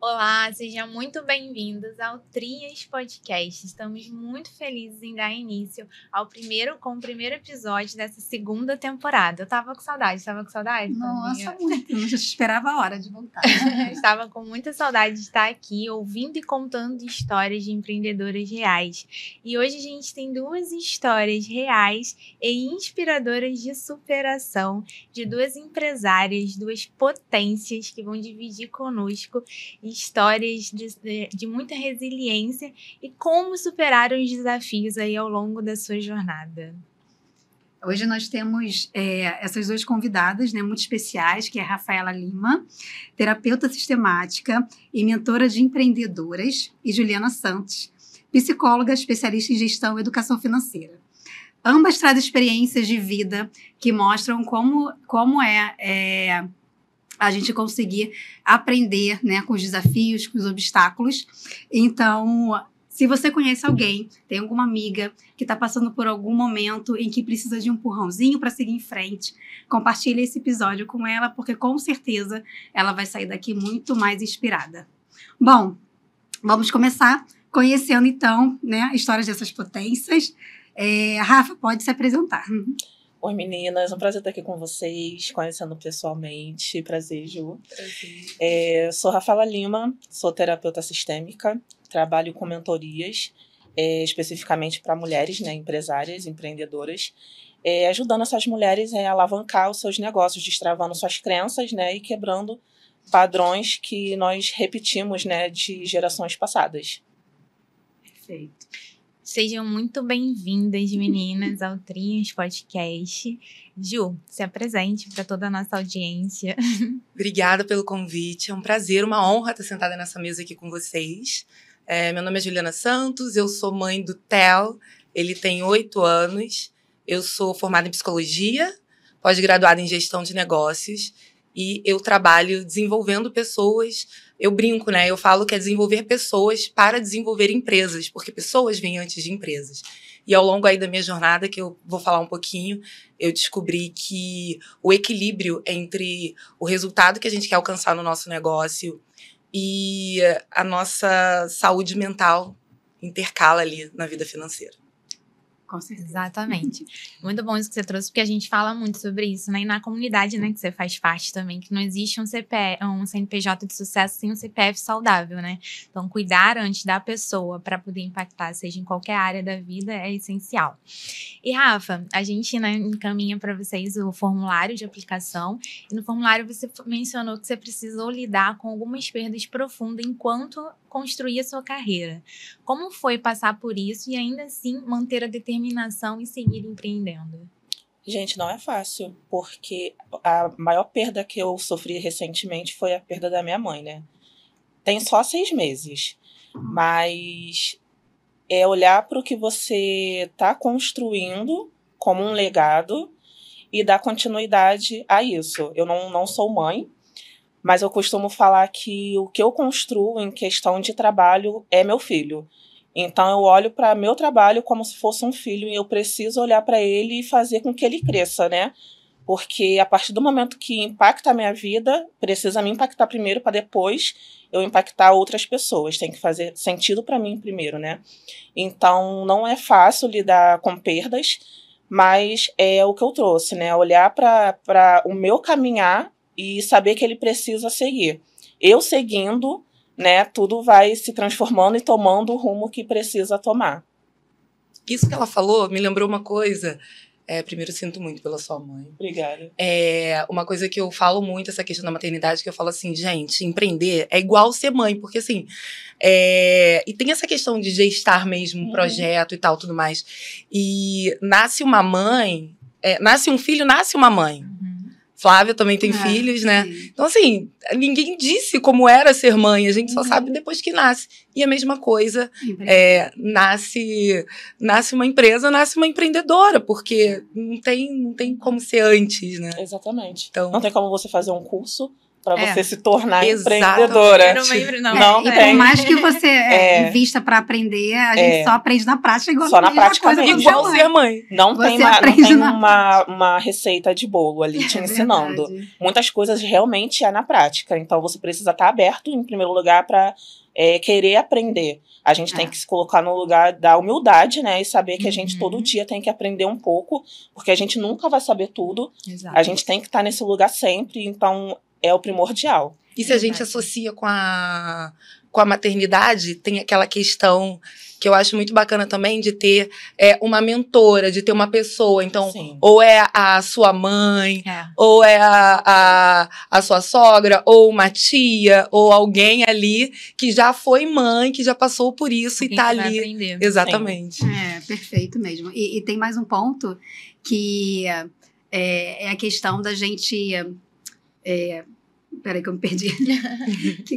Olá, sejam muito bem-vindos ao Trias Podcast. Estamos muito felizes em dar início com o primeiro episódio dessa segunda temporada. Eu tava com saudade, Nossa, muito. Eu já esperava a hora de voltar. Estava com muita saudade de estar aqui, ouvindo e contando histórias de empreendedoras reais. E hoje a gente tem duas histórias reais e inspiradoras de superação de duas empresárias, duas potências que vão dividir conosco histórias de muita resiliência e como superaram os desafios aí ao longo da sua jornada. Hoje nós temos essas duas convidadas, né, muito especiais, que é a Rafaela Lima, terapeuta sistemática e mentora de empreendedoras, e Juliana Santos, psicóloga especialista em gestão e educação financeira. Ambas trazem experiências de vida que mostram como é a gente conseguir aprender, né, com os desafios, com os obstáculos. Então, se você conhece alguém, tem alguma amiga que está passando por algum momento em que precisa de um empurrãozinho para seguir em frente, compartilhe esse episódio com ela, porque com certeza ela vai sair daqui muito mais inspirada. Bom, vamos começar conhecendo então, né, histórias dessas potências. Rafa, pode se apresentar. Oi, meninas, é um prazer estar aqui com vocês, conhecendo pessoalmente. Prazer, Ju. Sou Rafaela Lima, sou terapeuta sistêmica, trabalho com mentorias, especificamente para mulheres, né, empresárias, empreendedoras, ajudando essas mulheres a alavancar os seus negócios, destravando suas crenças, né, e quebrando padrões que nós repetimos, né, de gerações passadas. Perfeito. Sejam muito bem-vindas, meninas, ao Trias Podcast. Ju, se apresente para toda a nossa audiência. Obrigada pelo convite, é um prazer, uma honra estar sentada nessa mesa aqui com vocês. Meu nome é Juliana Santos, eu sou mãe do Theo, ele tem 8 anos, eu sou formada em psicologia, pós-graduada em gestão de negócios e eu trabalho desenvolvendo pessoas. Eu brinco, né? Eu falo que é desenvolver pessoas para desenvolver empresas, porque pessoas vêm antes de empresas. E ao longo aí da minha jornada, que eu vou falar um pouquinho, eu descobri que o equilíbrio entre o resultado que a gente quer alcançar no nosso negócio e a nossa saúde mental intercala ali na vida financeira. Com certeza. Exatamente. Muito bom isso que você trouxe, porque a gente fala muito sobre isso, né? E na comunidade, né, que você faz parte também, que não existe um CNPJ de sucesso sem um CPF saudável, né? Então, cuidar antes da pessoa para poder impactar, seja em qualquer área da vida, é essencial. E, Rafa, a gente, né, encaminha para vocês o formulário de aplicação. E no formulário você mencionou que você precisou lidar com algumas perdas profundas enquanto construir a sua carreira. Como foi passar por isso e ainda assim manter a determinação e seguir empreendendo? Gente, não é fácil, porque a maior perda que eu sofri recentemente foi a perda da minha mãe, né? Tem só 6 meses, mas é olhar para o que você está construindo como um legado e dar continuidade a isso. Eu não sou mãe, mas eu costumo falar que o que eu construo em questão de trabalho é meu filho. Então eu olho para meu trabalho como se fosse um filho e eu preciso olhar para ele e fazer com que ele cresça, né? Porque a partir do momento que impacta a minha vida, precisa me impactar primeiro para depois eu impactar outras pessoas. Tem que fazer sentido para mim primeiro, né? Então não é fácil lidar com perdas, mas é o que eu trouxe, né? Olhar para o meu caminhar e saber que ele precisa seguir. Eu seguindo, né, tudo vai se transformando e tomando o rumo que precisa tomar. Isso que ela falou me lembrou uma coisa. Primeiro, eu sinto muito pela sua mãe. Obrigada. Uma coisa que eu falo muito, essa questão da maternidade, que eu falo assim, gente, empreender é igual ser mãe, porque assim, e tem essa questão de gestar mesmo um projeto e tal, tudo mais. E nasce uma mãe, nasce um filho, nasce uma mãe. Flávia também tem filhos, né? Sim. Então, assim, ninguém disse como era ser mãe, a gente só sabe depois que nasce. E a mesma coisa, nasce uma empresa, nasce uma empreendedora, porque não tem como ser antes, né? Exatamente. Então, não tem como você fazer um curso, para você se tornar Exatamente. empreendedora. Não E tem. por mais que você invista para aprender, a gente só aprende na prática, igual Só na prática coisa mesmo. Igual ser mãe. Não Você tem, não aprende tem na uma receita de bolo ali te ensinando. verdade. Muitas coisas realmente é na prática. Então, você precisa estar aberto, em primeiro lugar, para querer aprender. A gente tem que se colocar no lugar da humildade, né? E saber que a gente todo dia tem que aprender um pouco, porque a gente nunca vai saber tudo. Exato. A gente tem que estar nesse lugar sempre, então é o primordial. E se a gente associa com a maternidade, tem aquela questão que eu acho muito bacana também de ter uma mentora, de ter uma pessoa. Então, Sim. ou é a sua mãe, ou é a sua sogra, ou uma tia, ou alguém ali que já foi mãe, que já passou por isso e tá ali. Aprender. Exatamente. Perfeito mesmo. E tem mais um ponto que é a questão da gente... Peraí que eu me perdi.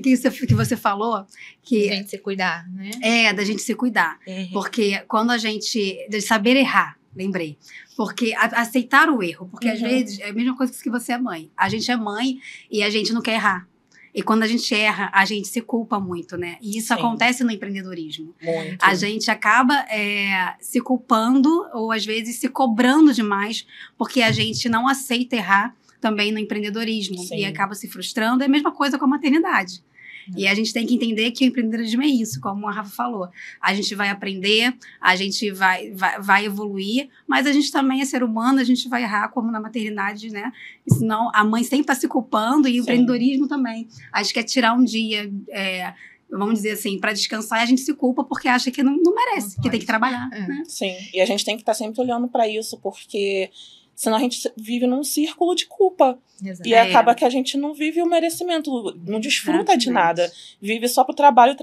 que você falou? Que A gente se cuidar, né? da gente se cuidar. Uhum. Porque quando a gente... De saber errar, lembrei. Porque aceitar o erro. Porque às vezes é a mesma coisa que você é mãe. A gente é mãe e a gente não quer errar. E quando a gente erra, a gente se culpa muito, né? E isso Sim. acontece no empreendedorismo. Muito. A gente acaba se culpando ou às vezes se cobrando demais porque a gente não aceita errar também no empreendedorismo. Sim. E acaba se frustrando. É a mesma coisa com a maternidade. E a gente tem que entender que o empreendedorismo é isso, como a Rafa falou. A gente vai aprender, a gente vai evoluir, mas a gente também é ser humano, a gente vai errar, como na maternidade, né? E senão a mãe sempre está se culpando e o empreendedorismo também. A gente quer tirar um dia, vamos dizer assim, para descansar, e a gente se culpa porque acha que não merece, que tem que trabalhar. Né? Sim, e a gente tem que estar sempre olhando para isso, porque senão a gente vive num círculo de culpa. Exato. E acaba que a gente não vive o merecimento, não desfruta de nada. Vive só pro trabalho,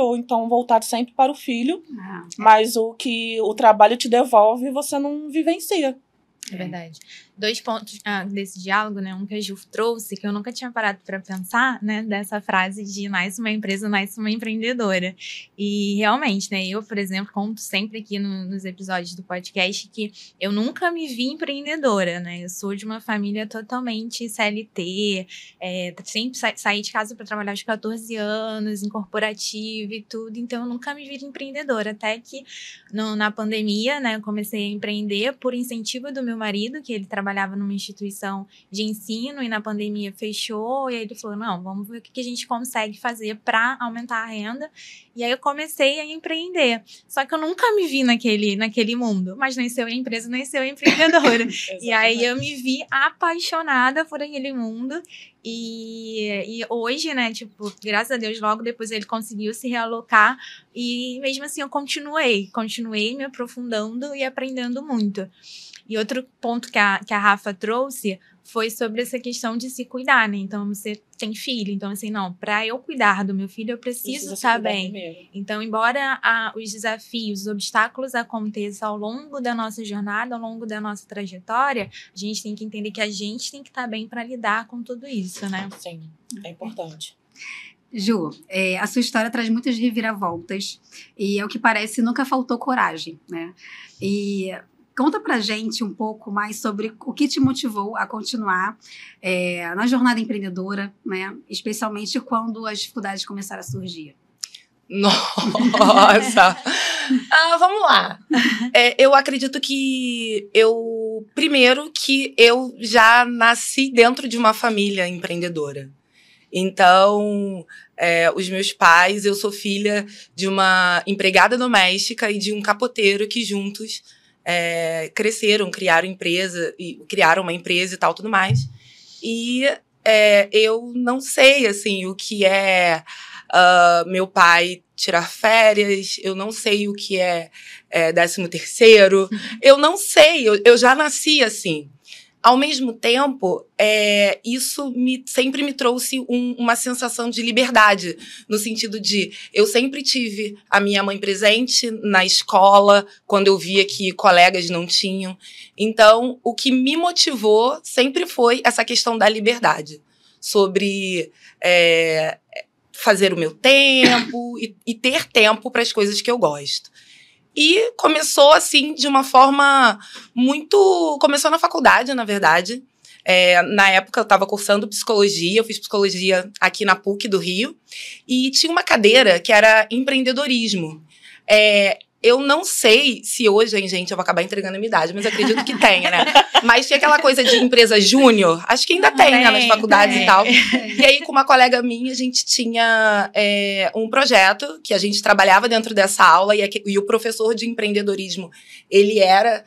ou então voltado sempre para o filho. Mas o que o trabalho te devolve, você não vivencia. É verdade. 2 pontos desse diálogo, né? Um que a Ju trouxe, que eu nunca tinha parado para pensar, né? Dessa frase de nasce uma empresa, nasce uma empreendedora. E realmente, né? Eu, por exemplo, conto sempre aqui nos episódios do podcast que eu nunca me vi empreendedora, né? Eu sou de uma família totalmente CLT, sempre saí de casa para trabalhar aos 14 anos, em corporativo e tudo, então eu nunca me vi empreendedora. Até que na pandemia, né? Eu comecei a empreender por incentivo do meu marido, que ele trabalhava numa instituição de ensino e na pandemia fechou, e aí ele falou, não, vamos ver o que a gente consegue fazer para aumentar a renda, e aí eu comecei a empreender, só que eu nunca me vi naquele mundo, mas nasceu a empresa, nasceu a empreendedora, e aí eu me vi apaixonada por aquele mundo, e hoje, né, tipo, graças a Deus, logo depois ele conseguiu se realocar, e mesmo assim eu continuei me aprofundando e aprendendo muito. E outro ponto que a Rafa trouxe foi sobre essa questão de se cuidar, né? Então, você tem filho. Então, assim, não, para eu cuidar do meu filho, eu preciso estar bem. Primeiro. Então, embora os desafios, os obstáculos aconteçam ao longo da nossa jornada, ao longo da nossa trajetória, a gente tem que entender que a gente tem que estar bem para lidar com tudo isso, né? Sim, é importante. Ju, a sua história traz muitas reviravoltas e, ao que parece, nunca faltou coragem, né? E conta pra gente um pouco mais sobre o que te motivou a continuar na jornada empreendedora, né? Especialmente quando as dificuldades começaram a surgir. Nossa! Vamos lá. Eu acredito que primeiro que eu já nasci dentro de uma família empreendedora. Então, os meus pais, eu sou filha de uma empregada doméstica e de um capoteiro que juntos cresceram, criaram uma empresa e tal, tudo mais. E eu não sei, assim, o que é meu pai tirar férias, eu não sei o que é 13º, eu não sei, eu já nasci assim. Ao mesmo tempo, isso sempre me trouxe uma sensação de liberdade, no sentido de eu sempre tive a minha mãe presente na escola, quando eu via que colegas não tinham. Então, o que me motivou sempre foi essa questão da liberdade, sobre fazer o meu tempo e ter tempo para as coisas que eu gosto. E começou, assim, de uma forma muito... Começou na faculdade, na verdade. Na época eu estava cursando psicologia, eu fiz psicologia aqui na PUC do Rio, e tinha uma cadeira que era empreendedorismo. Eu não sei se hoje, hein, gente, eu vou acabar entregando a minha idade, mas acredito que tenha, né? Mas tinha aquela coisa de empresa júnior, acho que ainda tem, né, nas faculdades e tal. E aí, com uma colega minha, a gente tinha um projeto que a gente trabalhava dentro dessa aula, e o professor de empreendedorismo, ele era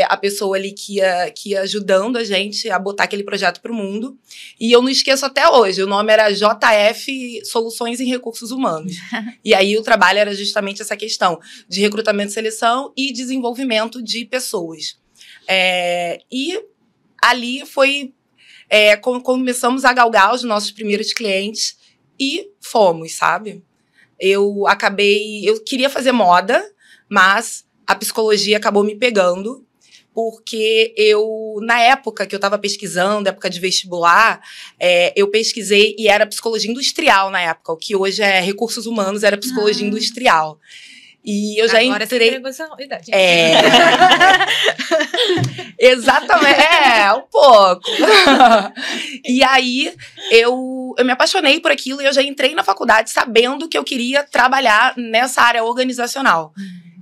a pessoa ali que ia ajudando a gente a botar aquele projeto para o mundo. E eu não esqueço até hoje, o nome era JF Soluções em Recursos Humanos. E aí o trabalho era justamente essa questão de recrutamento, seleção e desenvolvimento de pessoas. E ali foi... começamos a galgar os nossos primeiros clientes e fomos, sabe? Eu queria fazer moda, mas a psicologia acabou me pegando, porque na época que eu estava pesquisando, época de vestibular, eu pesquisei e era psicologia industrial na época, o que hoje é recursos humanos, era psicologia industrial. E eu já Agora entrei... Agora você entregou essa idade. Exatamente, um pouco. E aí, eu me apaixonei por aquilo e eu já entrei na faculdade sabendo que eu queria trabalhar nessa área organizacional.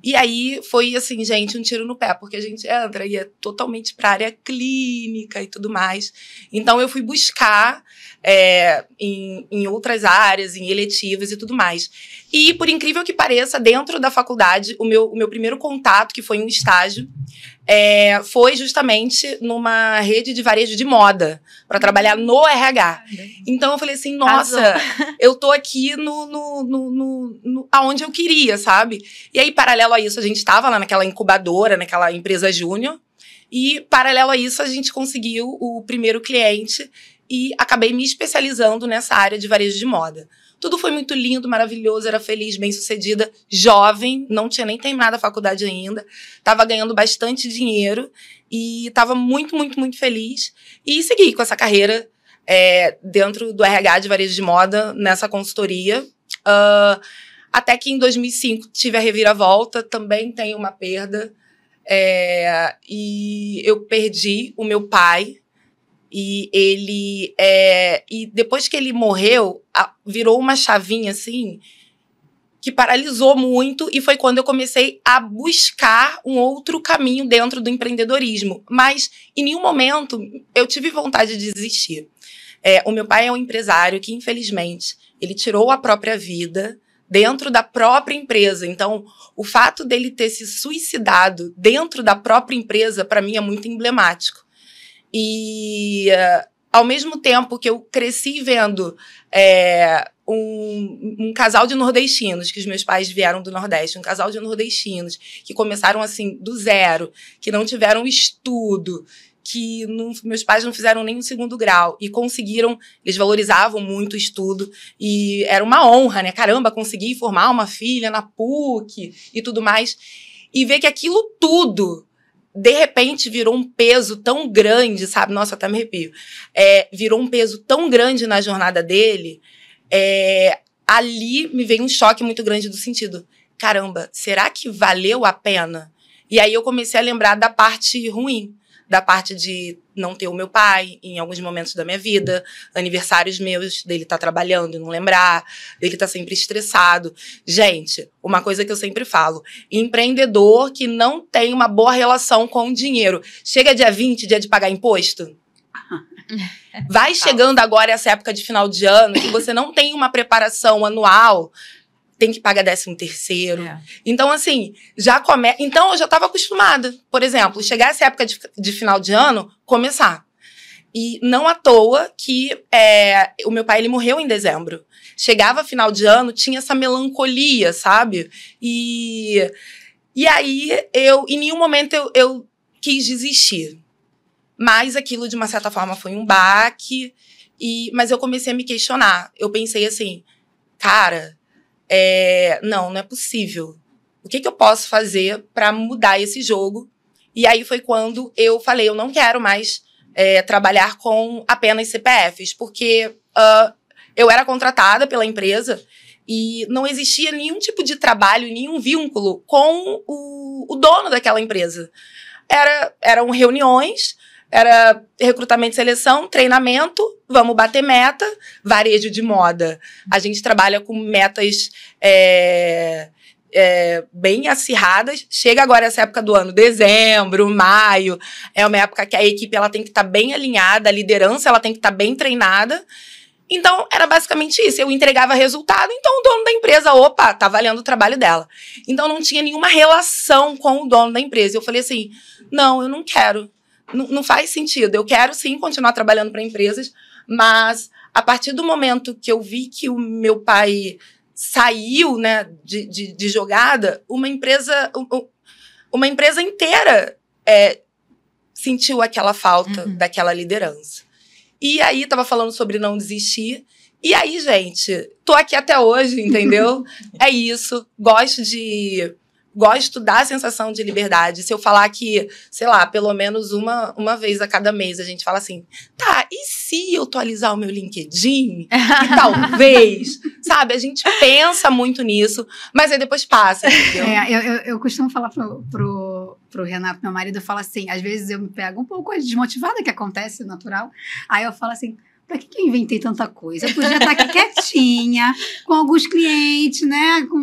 E aí, foi assim, gente, um tiro no pé, porque a gente entra e é totalmente para a área clínica e tudo mais. Então, eu fui buscar em outras áreas, em eletivas e tudo mais. E, por incrível que pareça, dentro da faculdade, o meu primeiro contato, que foi um estágio, foi justamente numa rede de varejo de moda, para trabalhar no RH. Então, eu falei assim, nossa, eu tô aqui aonde eu queria, sabe? E aí, paralelo a isso, a gente estava lá naquela incubadora, naquela empresa júnior, e, paralelo a isso, a gente conseguiu o primeiro cliente e acabei me especializando nessa área de varejo de moda. Tudo foi muito lindo, maravilhoso, era feliz, bem-sucedida, jovem, não tinha nem terminado a faculdade ainda, estava ganhando bastante dinheiro e estava muito, muito, muito feliz. E segui com essa carreira dentro do RH de varejo de moda, nessa consultoria. Até que em 2005 tive a reviravolta, também tenho uma perda, e eu perdi o meu pai. E ele... e depois que ele morreu, virou uma chavinha, assim, que paralisou muito. E foi quando eu comecei a buscar um outro caminho dentro do empreendedorismo. Mas, em nenhum momento, eu tive vontade de desistir. O meu pai é um empresário que, infelizmente, ele tirou a própria vida dentro da própria empresa. Então, o fato dele ter se suicidado dentro da própria empresa, para mim, é muito emblemático. E, ao mesmo tempo que eu cresci vendo um casal de nordestinos, que os meus pais vieram do Nordeste, um casal de nordestinos que começaram assim do zero, que não tiveram estudo, que meus pais não fizeram nem um segundo grau e conseguiram, eles valorizavam muito o estudo e era uma honra, né? Caramba, consegui formar uma filha na PUC e tudo mais. E ver que aquilo tudo de repente virou um peso tão grande, sabe? Nossa, até me arrepio. Virou um peso tão grande na jornada dele, ali me veio um choque muito grande do sentido. Caramba, será que valeu a pena? E aí eu comecei a lembrar da parte ruim, da parte de não ter o meu pai em alguns momentos da minha vida, aniversários meus, dele estar trabalhando e não lembrar, dele estar sempre estressado. Gente, uma coisa que eu sempre falo, empreendedor que não tem uma boa relação com o dinheiro. Chega dia 20, dia de pagar imposto? Vai chegando agora essa época de final de ano, que você não tem uma preparação anual, tem que pagar 13º. Então, assim, Então, eu já estava acostumada. Por exemplo, chegar essa época de final de ano, começar. E não à toa que o meu pai, ele morreu em dezembro. Chegava final de ano, tinha essa melancolia, sabe? E aí, em nenhum momento eu quis desistir. Mas aquilo, de uma certa forma, foi um baque. Mas eu comecei a me questionar. Eu pensei assim, cara... não é possível. O que eu posso fazer para mudar esse jogo? E aí foi quando eu falei, eu não quero mais trabalhar com apenas CPFs, porque eu era contratada pela empresa e não existia nenhum tipo de trabalho, nenhum vínculo com o dono daquela empresa. Eram reuniões, era recrutamento e seleção, treinamento, vamos bater meta, varejo de moda. A gente trabalha com metas bem acirradas. Chega agora essa época do ano, dezembro, maio, é uma época que a equipe ela tem que estar bem alinhada, a liderança ela tem que estar bem treinada. Então, era basicamente isso. Eu entregava resultado, então o dono da empresa, opa, tá valendo o trabalho dela. Então, não tinha nenhuma relação com o dono da empresa. Eu falei assim, não, eu não quero. Não faz sentido. Eu quero, sim, continuar trabalhando para empresas, mas a partir do momento que eu vi que o meu pai saiu, né, de jogada, uma empresa inteira sentiu aquela falta daquela liderança. E aí, tava falando sobre não desistir. E aí, gente, tô aqui até hoje, entendeu? É isso. Gosto da sensação de liberdade. Se eu falar que, sei lá, pelo menos uma vez a cada mês, a gente fala assim, tá, e se eu atualizar o meu LinkedIn? E talvez, sabe? A gente pensa muito nisso, mas aí depois passa, entendeu? Eu costumo falar pro Renato, meu marido, eu falo assim, às vezes eu me pego um pouco desmotivada, que acontece, natural. Aí eu falo assim, pra que eu inventei tanta coisa? Eu podia estar aqui quietinha, com alguns clientes, né? Com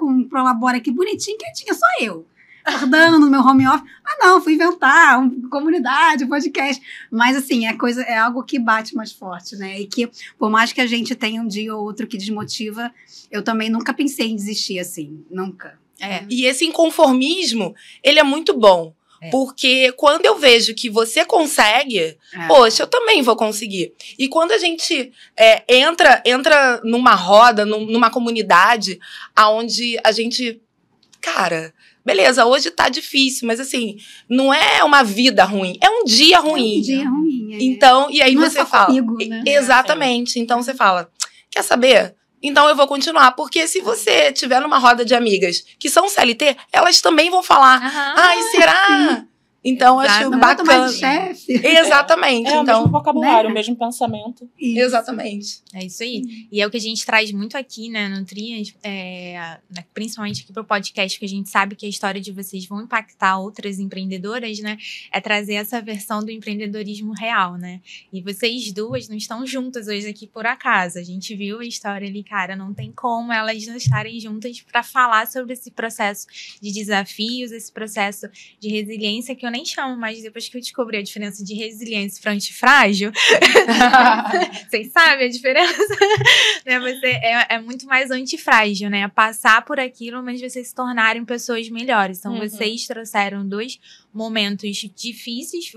um Prolabora aqui bonitinho, quietinha, só eu. Acordando no meu home office. Ah, não, fui inventar comunidade, podcast. Mas, assim, é algo que bate mais forte, né? E que, por mais que a gente tenha um dia ou outro que desmotiva, eu também nunca pensei em desistir assim. Nunca. E esse inconformismo, ele é muito bom. Porque quando eu vejo que você consegue, poxa, eu também vou conseguir. E quando a gente entra numa roda, numa comunidade, onde a gente, cara, beleza, hoje tá difícil, mas assim, não é uma vida ruim, é um dia ruim. É um dia ruim. Então, e aí não você é só fala. Comigo, né? Exatamente. Então você fala, quer saber? Então eu vou continuar, porque se você tiver numa roda de amigas que são CLT, elas também vão falar, ai, será? Sim. Então, acho bacana. Mais chefe. Exatamente. É então, o mesmo vocabulário, né? o mesmo pensamento. Isso. Exatamente. É isso aí. E é o que a gente traz muito aqui, né, no Trias, principalmente aqui pro podcast, que a gente sabe que a história de vocês vão impactar outras empreendedoras, né, é trazer essa versão do empreendedorismo real, né. E vocês duas não estão juntas hoje aqui por acaso. A gente viu a história ali, cara, não tem como elas não estarem juntas para falar sobre esse processo de desafios, esse processo de resiliência, que eu nem chamo, mas depois que eu descobri a diferença de resiliência para antifrágil, vocês sabem a diferença? Né? Você é muito mais antifrágil, né? Passar por aquilo, mas vocês se tornarem pessoas melhores. Então, vocês trouxeram 2 momentos difíceis,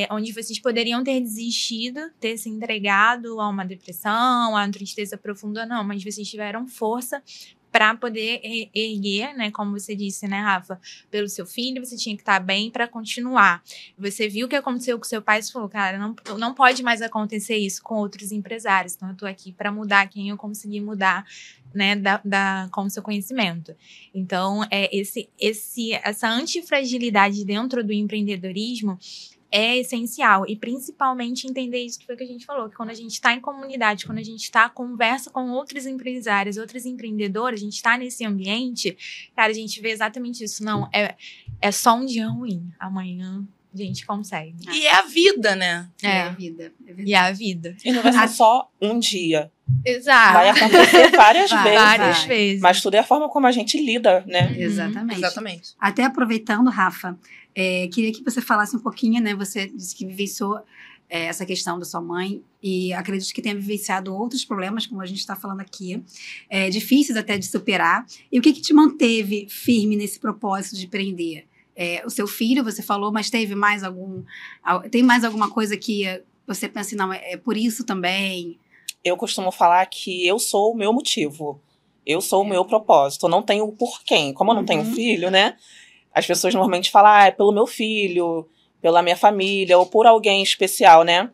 onde vocês poderiam ter desistido, ter se entregado a uma depressão, a uma tristeza profunda, não, mas vocês tiveram força para poder erguer, né, como você disse, né, Rafa, pelo seu filho, você tinha que estar bem para continuar. Você viu o que aconteceu com seu pai e você falou, cara, não pode mais acontecer isso com outros empresários, então eu tô aqui para mudar quem eu conseguir mudar, né, com o seu conhecimento. Então, essa antifragilidade dentro do empreendedorismo é essencial, e principalmente entender isso que foi que a gente falou, que quando a gente está em comunidade, quando a gente conversa com outros empresários, outros empreendedores, a gente está nesse ambiente, cara, a gente vê exatamente isso, não, é só um dia ruim, amanhã a gente consegue. E é a vida, né? É a vida. E é a vida. E não vai ser só um dia. Exato. Vai acontecer várias vezes. Várias vezes. Mas tudo é a forma como a gente lida, né? Exatamente. Até aproveitando, Rafa, queria que você falasse um pouquinho, né? Você disse que vivenciou essa questão da sua mãe e acredito que tenha vivenciado outros problemas, como a gente está falando aqui, difíceis até de superar. E o que te manteve firme nesse propósito de empreender? O seu filho, você falou, mas tem mais alguma coisa que você pensa, não, é por isso também? Eu costumo falar que eu sou o meu motivo. Eu sou o meu propósito. Eu não tenho o porquê. Como eu não tenho filho, né? As pessoas normalmente falam, é pelo meu filho, pela minha família, ou por alguém especial, né?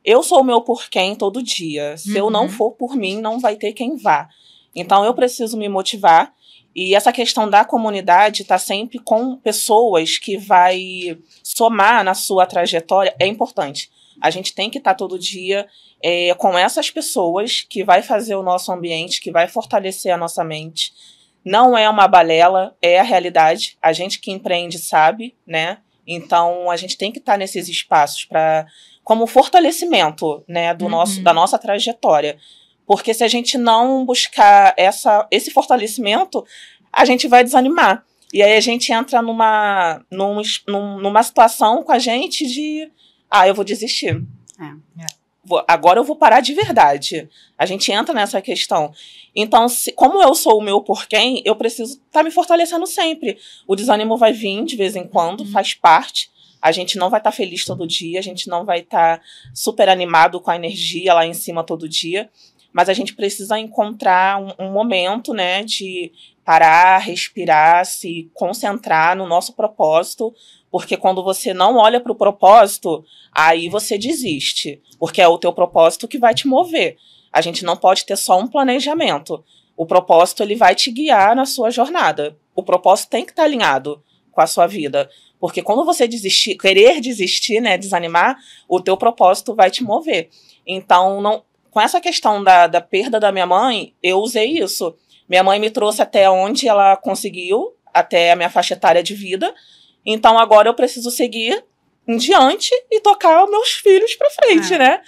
Eu sou o meu porquê todo dia. Se eu não for por mim, não vai ter quem vá. Então, eu preciso me motivar. E essa questão da comunidade tá sempre com pessoas que vai somar na sua trajetória. É importante. A gente tem que estar todo dia com essas pessoas que vai fazer o nosso ambiente, que vai fortalecer a nossa mente. Não é uma balela, é a realidade. A gente que empreende sabe, né? Então, a gente tem que estar nesses espaços como fortalecimento, né, da nossa trajetória. Porque se a gente não buscar esse fortalecimento, a gente vai desanimar. E aí a gente entra numa situação com a gente de, eu vou desistir. Agora eu vou parar de verdade. A gente entra nessa questão. Então, como eu sou o meu por quem, eu preciso estar me fortalecendo sempre. O desânimo vai vir de vez em quando, faz parte. A gente não vai estar feliz todo dia, a gente não vai estar super animado com a energia lá em cima todo dia. Mas a gente precisa encontrar um momento, né, de parar, respirar, se concentrar no nosso propósito, porque quando você não olha para o propósito, aí você desiste, porque é o teu propósito que vai te mover. A gente não pode ter só um planejamento. O propósito, ele vai te guiar na sua jornada. O propósito tem que estar alinhado com a sua vida, porque quando você querer desistir, né, desanimar, o teu propósito vai te mover. Então, com essa questão da perda da minha mãe, eu usei isso. Minha mãe me trouxe até onde ela conseguiu, até a minha faixa etária de vida. Então, agora eu preciso seguir em diante e tocar os meus filhos pra frente, né?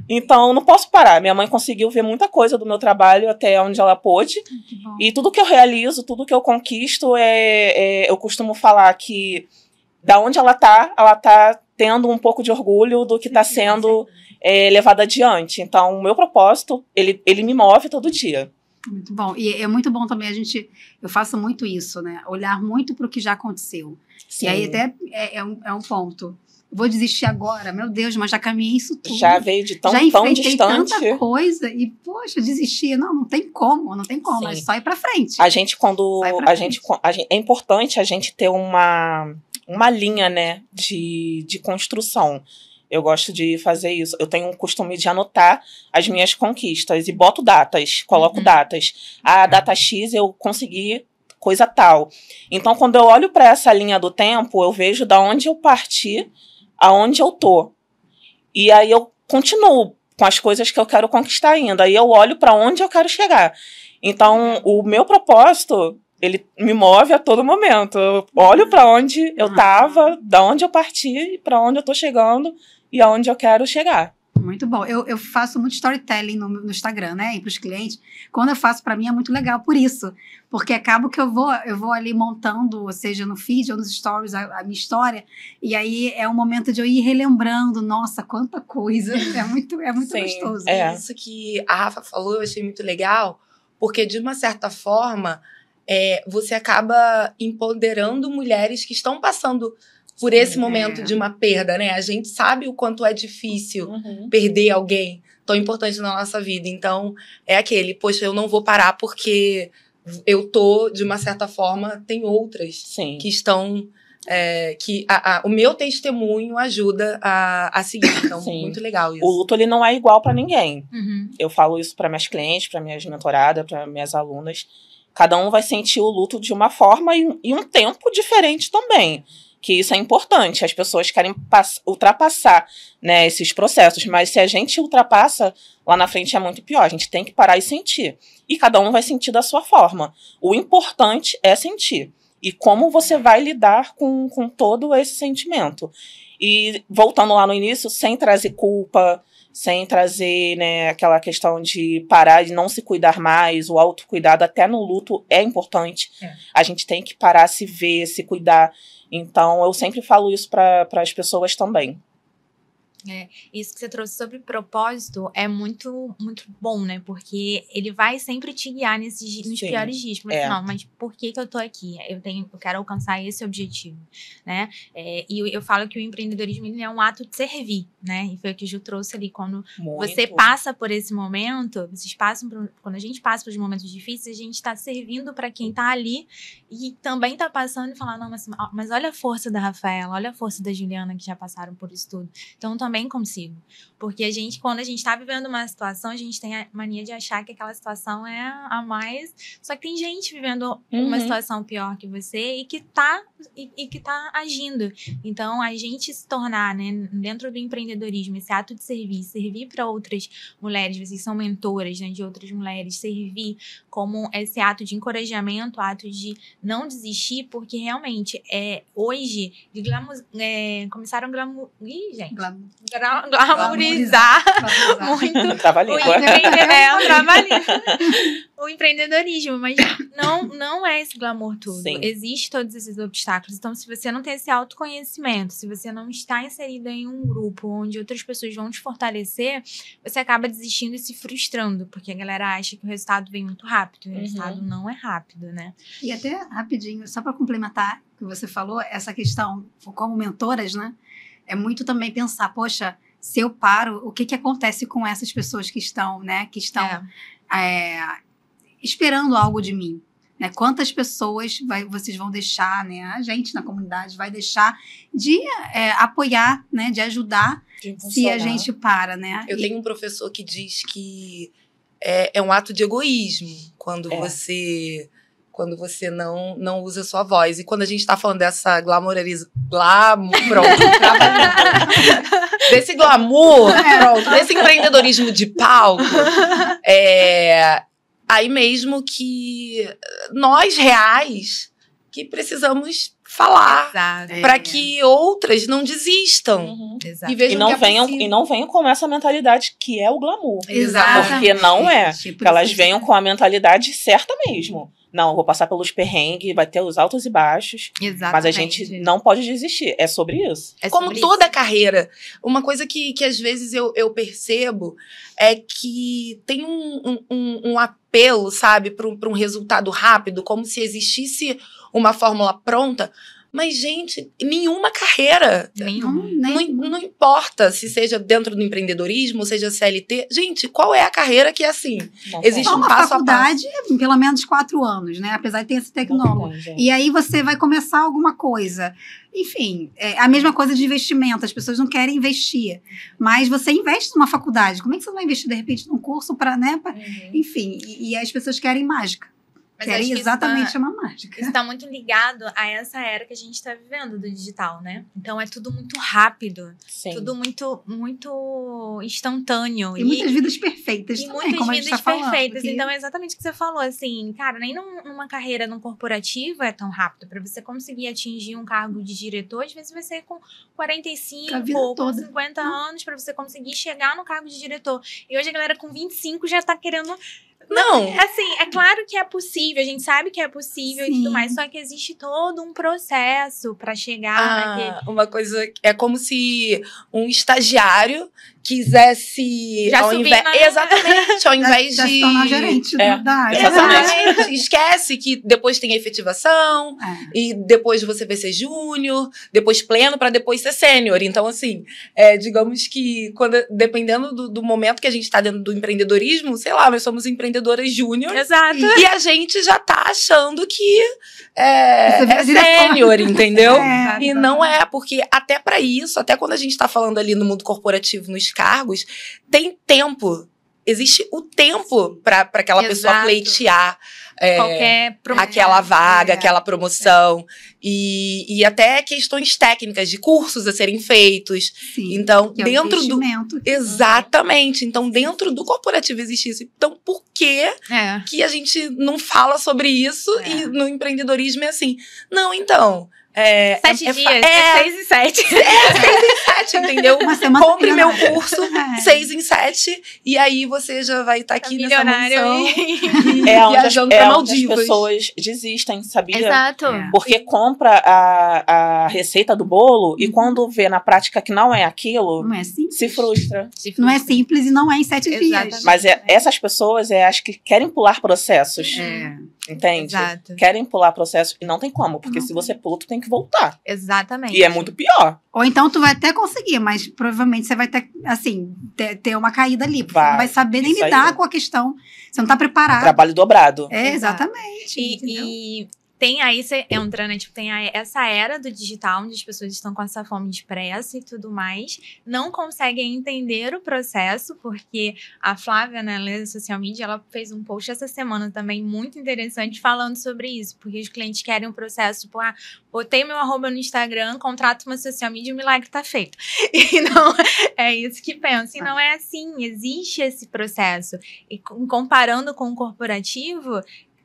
Então, não posso parar. Minha mãe conseguiu ver muita coisa do meu trabalho até onde ela pôde. E tudo que eu realizo, tudo que eu conquisto, eu costumo falar que da onde ela tá tendo um pouco de orgulho do que tá sendo levado adiante. Então, o meu propósito, ele me move todo dia. Muito bom. E é muito bom também eu faço muito isso, né? Olhar muito para o que já aconteceu. Sim. E aí até é um ponto. Vou desistir agora, meu Deus, mas já caminhei isso tudo. Já veio de tão distante. Tanta coisa e, poxa, desistir. Não tem como, Sim. É só ir para frente. É importante a gente ter uma linha, né, de construção. Eu gosto de fazer isso. Eu tenho o costume de anotar as minhas conquistas e boto datas, coloco datas. Data X eu consegui coisa tal. Então, quando eu olho para essa linha do tempo, eu vejo da onde eu parti, aonde eu tô. E aí eu continuo com as coisas que eu quero conquistar ainda. Aí eu olho para onde eu quero chegar. Então, o meu propósito, ele me move a todo momento. Eu olho para onde eu tava, da onde eu parti, para onde eu tô chegando e aonde eu quero chegar. Muito bom. Eu faço muito storytelling no Instagram, né? E para os clientes. Quando eu faço para mim é muito legal por isso. Porque acabo que eu vou ali montando, ou seja, no feed ou nos stories, a minha história. E aí é um momento de eu ir relembrando. Nossa, quanta coisa. É muito gostoso. Isso que a Rafa falou, eu achei muito legal. Porque, de uma certa forma, você acaba empoderando mulheres que estão passando por esse momento de uma perda, né? A gente sabe o quanto é difícil perder alguém tão importante na nossa vida. Então, poxa, eu não vou parar porque eu tô, de uma certa forma, tem outras que estão... o meu testemunho ajuda a seguir. Então, muito legal isso. O luto, ele não é igual para ninguém. Eu falo isso para minhas clientes, para minhas mentoradas, para minhas alunas. Cada um vai sentir o luto de uma forma e um tempo diferente também. Que isso é importante, as pessoas querem ultrapassar, né, esses processos, mas se a gente ultrapassa, lá na frente é muito pior, a gente tem que parar e sentir, e cada um vai sentir da sua forma. O importante é sentir, e como você vai lidar com todo esse sentimento. E voltando lá no início, sem trazer culpa, sem trazer, né, aquela questão de parar de não se cuidar mais, o autocuidado até no luto é importante, a gente tem que parar, se ver, se cuidar. Então, eu sempre falo isso para as pessoas também. Isso que você trouxe sobre propósito é muito, muito bom, né? Porque ele vai sempre te guiar nos piores dias. Porque, não, mas por que eu tô aqui? Eu quero alcançar esse objetivo, né? E eu falo que o empreendedorismo ele é um ato de servir, né? E foi o que o Ju trouxe ali. Quando você passa por esse momento, quando a gente passa por momentos difíceis, a gente está servindo para quem tá ali e também tá passando e falando, não, mas olha a força da Rafaela, olha a força da Juliana que já passaram por isso tudo. Então, também também consigo. Porque quando a gente tá vivendo uma situação, a gente tem a mania de achar que aquela situação é a mais. Só que tem gente vivendo uma situação pior que você e que tá agindo. Então, a gente se tornar, né, dentro do empreendedorismo, esse ato de servir para outras mulheres, vocês são mentoras, né, de outras mulheres, servir como esse ato de encorajamento, ato de não desistir, porque realmente hoje começaram a glamorizar muito Um trava-língua. o empreendedorismo, mas não é esse glamour tudo. Sim. Existem todos esses obstáculos. Então, se você não tem esse autoconhecimento, se você não está inserida em um grupo onde outras pessoas vão te fortalecer, você acaba desistindo e se frustrando, porque a galera acha que o resultado vem muito rápido. O resultado não é rápido, né? E até rapidinho, só para complementar o que você falou, essa questão como mentoras, né? É muito também pensar, poxa, se eu paro, o que acontece com essas pessoas que estão, né? Que estão esperando algo de mim, né? Quantas pessoas vocês vão deixar, né? A gente na comunidade vai deixar de apoiar, né? De ajudar se a gente para, né? Eu tenho um professor que diz que é um ato de egoísmo quando você não usa a sua voz. E quando a gente está falando dessa desse glamour, desse empreendedorismo de palco, aí mesmo que nós reais que precisamos falar para que outras não desistam. Exato. E vejam E não venham com essa mentalidade que é o glamour. Exatamente. Porque não é. Tipo, Que elas venham com a mentalidade certa mesmo. Não, eu vou passar pelos perrengues, vai ter os altos e baixos. Exatamente. Mas a gente não pode desistir. É sobre isso. Como toda carreira, uma coisa que às vezes eu percebo é que tem um apelo, sabe, para um resultado rápido, como se existisse uma fórmula pronta. Mas, gente, nenhuma carreira. Não importa se seja dentro do empreendedorismo, seja CLT. Gente, qual é a carreira que é assim? Existe um uma passo faculdade, a passo. pelo menos 4 anos, né? Apesar de ter esse tecnólogo. E aí você vai começar alguma coisa. Enfim, a mesma coisa de investimento. As pessoas não querem investir. Mas você investe numa faculdade. Como é que você não vai investir, de repente, num curso para, né? Enfim, e as pessoas querem mágica. Mas Querem exatamente uma mágica. Isso está muito ligado a essa era que a gente está vivendo do digital, né? Então é tudo muito rápido. Sim. Tudo muito, muito instantâneo. E muitas vidas perfeitas também, muitas como a gente vidas tá falando. perfeitas. Porque... Então é exatamente o que você falou, assim, cara, nem numa carreira num corporativo é tão rápido. Para você conseguir atingir um cargo de diretor, às vezes vai ser com 45 ou com 50 anos para você conseguir chegar no cargo de diretor. E hoje a galera com 25 já tá querendo... Não. Assim, é claro que é possível, a gente sabe que é possível e tudo mais, só que existe todo um processo para chegar naquele... Uma coisa, é como se um estagiário quisesse... Já ao subir invés, exatamente, ao invés já de... se tornar gerente da área. Exatamente. Esquece que depois tem a efetivação, e depois você vai ser júnior, depois pleno, para depois ser sênior. Então, assim, digamos que dependendo do momento que a gente está dentro do empreendedorismo, sei lá, nós somos empreendedoras júnior. Exato. E a gente já tá achando que é sênior, entendeu? E não é, porque até para isso, até quando a gente tá falando ali no mundo corporativo, nos cargos, tem tempo. Existe o tempo para aquela pessoa pleitear aquela vaga, aquela promoção. E até questões técnicas de cursos a serem feitos. Sim, então, que dentro do... Exatamente. Então, dentro do corporativo existe isso. Então, por que a gente não fala sobre isso e no empreendedorismo é assim? Não, então... 7 dias, 6 em 7. 6 em 7, entendeu? Compre meu curso, 6 em 7, e aí você já vai estar aqui nessa mansão viajando pra Maldivas. As pessoas desistem, sabia? Exato. Porque compra a receita do bolo e quando vê na prática que não é aquilo, não é simples. Se frustra. Não é simples e não é em 7 dias. Mas essas pessoas acho que querem pular processos. Entende? Exato. Querem pular processos e não tem como, porque se você pula, tu tem que voltar. Exatamente. E é muito pior. Ou então tu vai até conseguir, mas provavelmente você vai ter, assim, ter uma caída ali. Porque você não vai saber nem lidar com a questão. Você não tá preparado. Trabalho dobrado. Exatamente. E tem aí, você entra, né? Tipo, tem essa era do digital, onde as pessoas estão com essa fome de pressa e tudo mais, não conseguem entender o processo, porque a Flávia, né, da Social Media, ela fez um post essa semana também muito interessante falando sobre isso, porque os clientes querem um processo, tipo, botei meu arroba no Instagram, contrato uma social media e o milagre tá feito. E não é isso que pensa. E não é assim, existe esse processo. E comparando com o corporativo,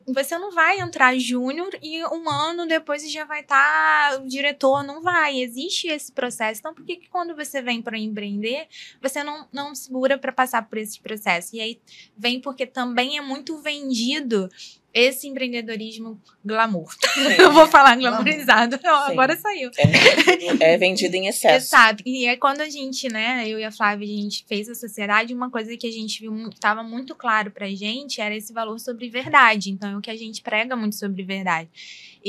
você não vai entrar júnior e um ano depois você já vai estar o diretor, não vai. Existe esse processo. Então, por que quando você vem para empreender, você não segura para passar por esse processo? E aí vem porque também é muito vendido esse empreendedorismo glamour. Eu vou falar glamourizado. Agora saiu. É vendido em excesso. Exato. E é quando a gente, né, eu e a Flávia, a gente fez a sociedade, uma coisa que a gente viu, estava muito claro pra gente, era esse valor sobre verdade. Então, é o que a gente prega muito sobre verdade.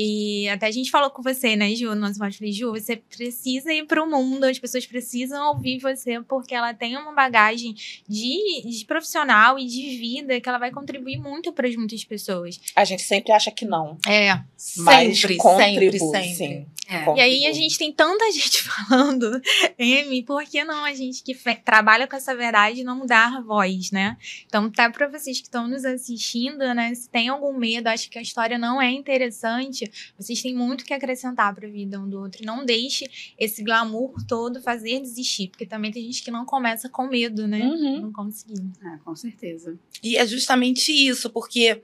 E até a gente falou com você, né, Ju, no nosso podcast, falei, Ju, você precisa ir pro mundo, as pessoas precisam ouvir você, porque ela tem uma bagagem de profissional e de vida que ela vai contribuir muito para muitas pessoas. A gente sempre acha que não. Mas sempre. Sim. E aí a gente tem tanta gente falando, Amy, por que não a gente que trabalha com essa verdade não dar voz, né? Então, tá para vocês que estão nos assistindo, né? Se tem algum medo, acho que a história não é interessante, vocês têm muito que acrescentar para a vida um do outro. Não deixe esse glamour todo fazer desistir, porque também tem gente que não começa com medo, né? Não conseguir. Com certeza. E é justamente isso, porque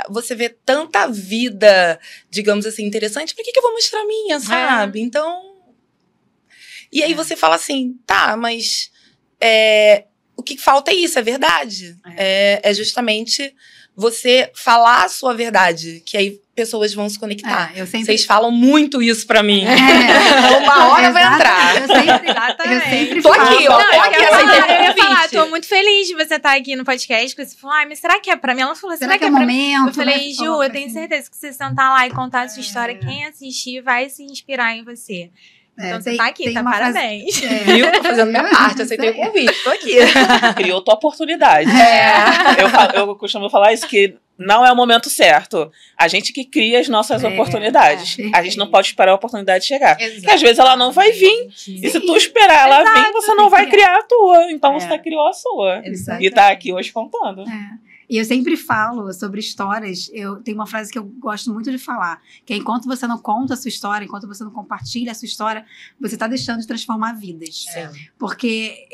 você vê tanta vida, digamos assim, interessante, por que eu vou mostrar a minha, sabe? Então... E aí você fala assim, tá, mas o que falta é isso, é verdade. É justamente você falar a sua verdade, que aí pessoas vão se conectar. Vocês falam muito isso pra mim. Uma hora vai entrar. Eu sempre tô aqui, ó. Eu ia falar, tô muito feliz de você estar aqui no podcast. Você falou, mas será que é pra mim? Ela falou, será que é pra mim? Eu falei, Ju, eu tenho certeza que você sentar lá e contar a sua história, quem assistir vai se inspirar em você. Então você tá aqui, tá? Parabéns. Viu? Tô fazendo minha parte, aceitei o convite, tô aqui. Criou tua oportunidade. Eu costumo falar isso, que não é o momento certo. A gente que cria as nossas oportunidades. A gente não pode esperar a oportunidade chegar. Porque às vezes ela não vai vir. E se tu esperar ela vir, você não vai criar a tua. Então você criou a sua. E tá aqui hoje contando. E eu sempre falo sobre histórias, tem uma frase que eu gosto muito de falar, que é enquanto você não conta a sua história, enquanto você não compartilha a sua história, você tá deixando de transformar vidas. Porque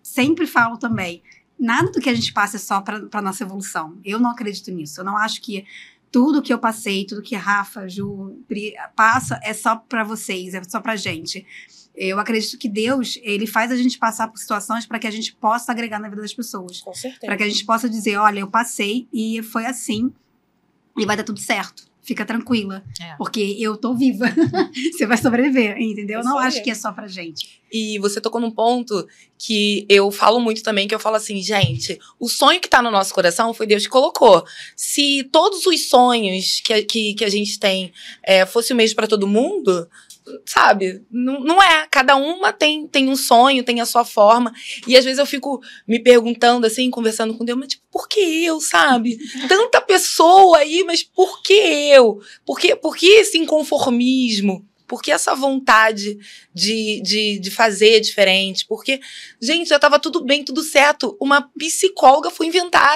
sempre falo também, nada do que a gente passa é só pra nossa evolução. Eu não acredito nisso. Eu não acho que tudo que eu passei, tudo que Rafa, Ju, passa é só pra vocês, é só pra gente. Eu acredito que Deus, ele faz a gente passar por situações para que a gente possa agregar na vida das pessoas. Com certeza. Para que a gente possa dizer, olha, eu passei e foi assim e vai dar tudo certo. Fica tranquila, porque eu tô viva. Você vai sobreviver, entendeu? Eu não acho que é só pra gente. E você tocou num ponto que eu falo muito também, que eu falo assim, gente, o sonho que tá no nosso coração foi Deus que colocou. Se todos os sonhos que a gente tem fosse o mesmo para todo mundo... Sabe? Não é. Cada uma tem um sonho, tem a sua forma. E às vezes eu fico me perguntando, assim, conversando com Deus, mas tipo, por que eu, sabe? Tanta pessoa aí, mas por que eu? Por que esse inconformismo? Por que essa vontade de fazer diferente? Porque, gente, já tava tudo bem, tudo certo. Uma psicóloga foi inventar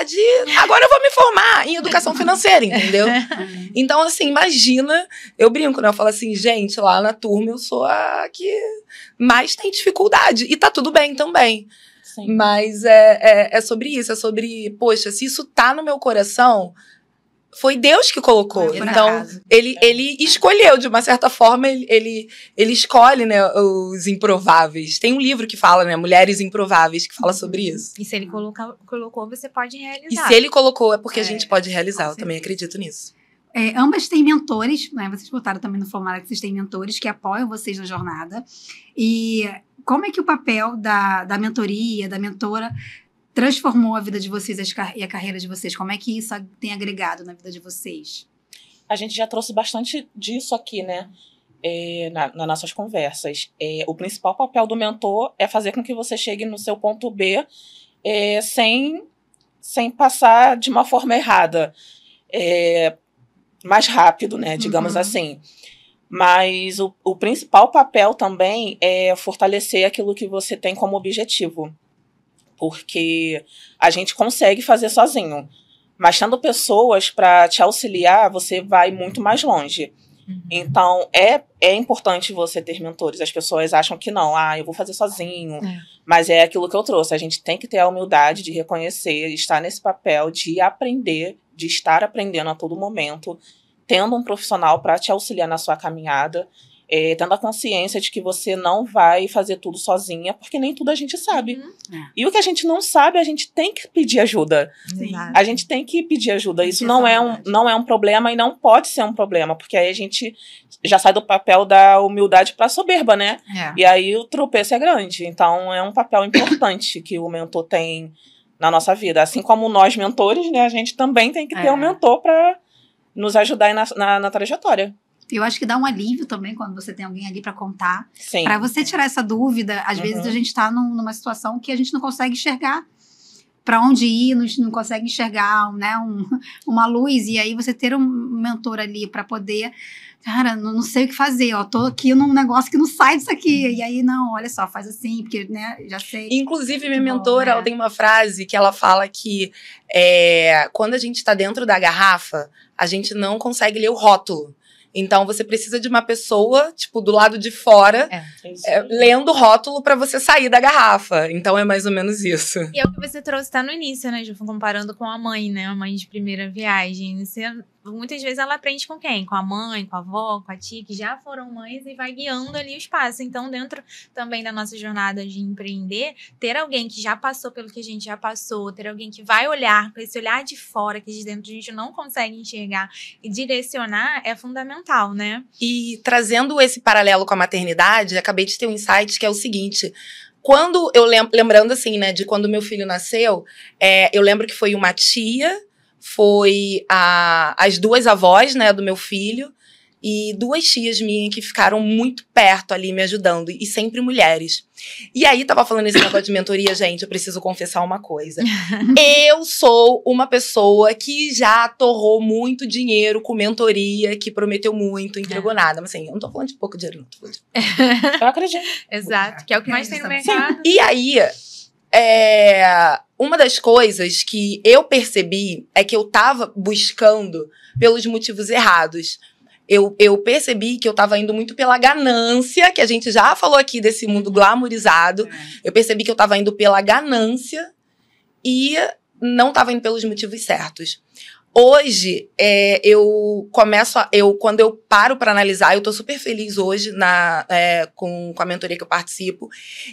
agora eu vou me formar em educação financeira, entendeu? Então, assim, imagina... Eu brinco, né? Eu falo assim, gente, lá na turma eu sou a que mais tem dificuldade. E tá tudo bem também. Sim. Mas é sobre isso. É sobre, poxa, se isso tá no meu coração... Foi Deus que colocou. Então, ele escolheu, de uma certa forma, ele escolhe, né, os improváveis. Tem um livro que fala, né, Mulheres Improváveis, que fala sobre isso. E se ele colocou, você pode realizar. E se ele colocou, é porque a gente pode realizar. Eu também acredito nisso. Ambas têm mentores, né? Vocês botaram também no formulário que vocês têm mentores que apoiam vocês na jornada. E como é que o papel da mentoria, da mentora... transformou a vida de vocês e a carreira de vocês? Como é que isso tem agregado na vida de vocês? A gente já trouxe bastante disso aqui, né? Nas nossas conversas. O principal papel do mentor é fazer com que você chegue no seu ponto B sem passar de uma forma errada. mais rápido, né? Digamos assim. Mas o principal papel também é fortalecer aquilo que você tem como objetivo. Porque a gente consegue fazer sozinho. Mas tendo pessoas para te auxiliar, você vai muito mais longe. Então, é importante você ter mentores. As pessoas acham que não, eu vou fazer sozinho. Mas é aquilo que eu trouxe. A gente tem que ter a humildade de reconhecer, estar nesse papel de aprender, de estar aprendendo a todo momento, tendo um profissional para te auxiliar na sua caminhada, tendo a consciência de que você não vai fazer tudo sozinha, porque nem tudo a gente sabe. E o que a gente não sabe, a gente tem que pedir ajuda. A gente tem que pedir ajuda. Isso não é um problema e não pode ser um problema, porque aí a gente já sai do papel da humildade para a soberba, né? E aí o tropeço é grande. Então é um papel importante que o mentor tem na nossa vida. Assim como nós mentores, né, a gente também tem que ter um mentor para nos ajudar aí na trajetória. Eu acho que dá um alívio também quando você tem alguém ali para contar. Sim. Para você tirar essa dúvida. Às vezes a gente está numa situação que a gente não consegue enxergar para onde ir, não consegue enxergar, né, uma luz. E aí você ter um mentor ali para poder... Cara, não sei o que fazer, tô aqui num negócio que não sai disso aqui. E aí, não, olha só, faz assim, porque, né, já sei. Inclusive, minha mentora, ela tem uma frase que ela fala que quando a gente tá dentro da garrafa, a gente não consegue ler o rótulo. Então, você precisa de uma pessoa, tipo, do lado de fora, lendo o rótulo pra você sair da garrafa. Então, é mais ou menos isso. E é o que você trouxe, tá no início, né, Ju? Comparando com a mãe, né? A mãe de primeira viagem. Muitas vezes ela aprende com quem? Com a mãe, com a avó, com a tia, que já foram mães e vai guiando ali o espaço. Então, dentro também da nossa jornada de empreender, ter alguém que já passou pelo que a gente já passou, ter alguém que vai olhar para esse olhar de fora, que de dentro a gente não consegue enxergar e direcionar, é fundamental, né? E trazendo esse paralelo com a maternidade, acabei de ter um insight que é o seguinte... Quando eu lembrando assim, né, de quando meu filho nasceu, eu lembro que foi uma tia, foi as duas avós, né, do meu filho, e duas tias minhas que ficaram muito perto ali me ajudando, e sempre mulheres. E aí, tava falando esse negócio de mentoria, gente, eu preciso confessar uma coisa. Eu sou uma pessoa que já torrou muito dinheiro com mentoria, que prometeu muito, entregou nada. Mas assim, eu não tô falando de pouco dinheiro, não. Tô falando de... Eu acredito. Exato, que é o que mais tem no mercado. Sim. E aí, uma das coisas que eu percebi é que eu tava buscando pelos motivos errados. Eu percebi que eu tava indo muito pela ganância, que a gente já falou aqui desse mundo glamourizado. Eu percebi que eu tava indo pela ganância e não tava indo pelos motivos certos. Hoje, quando eu paro para analisar, eu tô super feliz hoje com a mentoria que eu participo.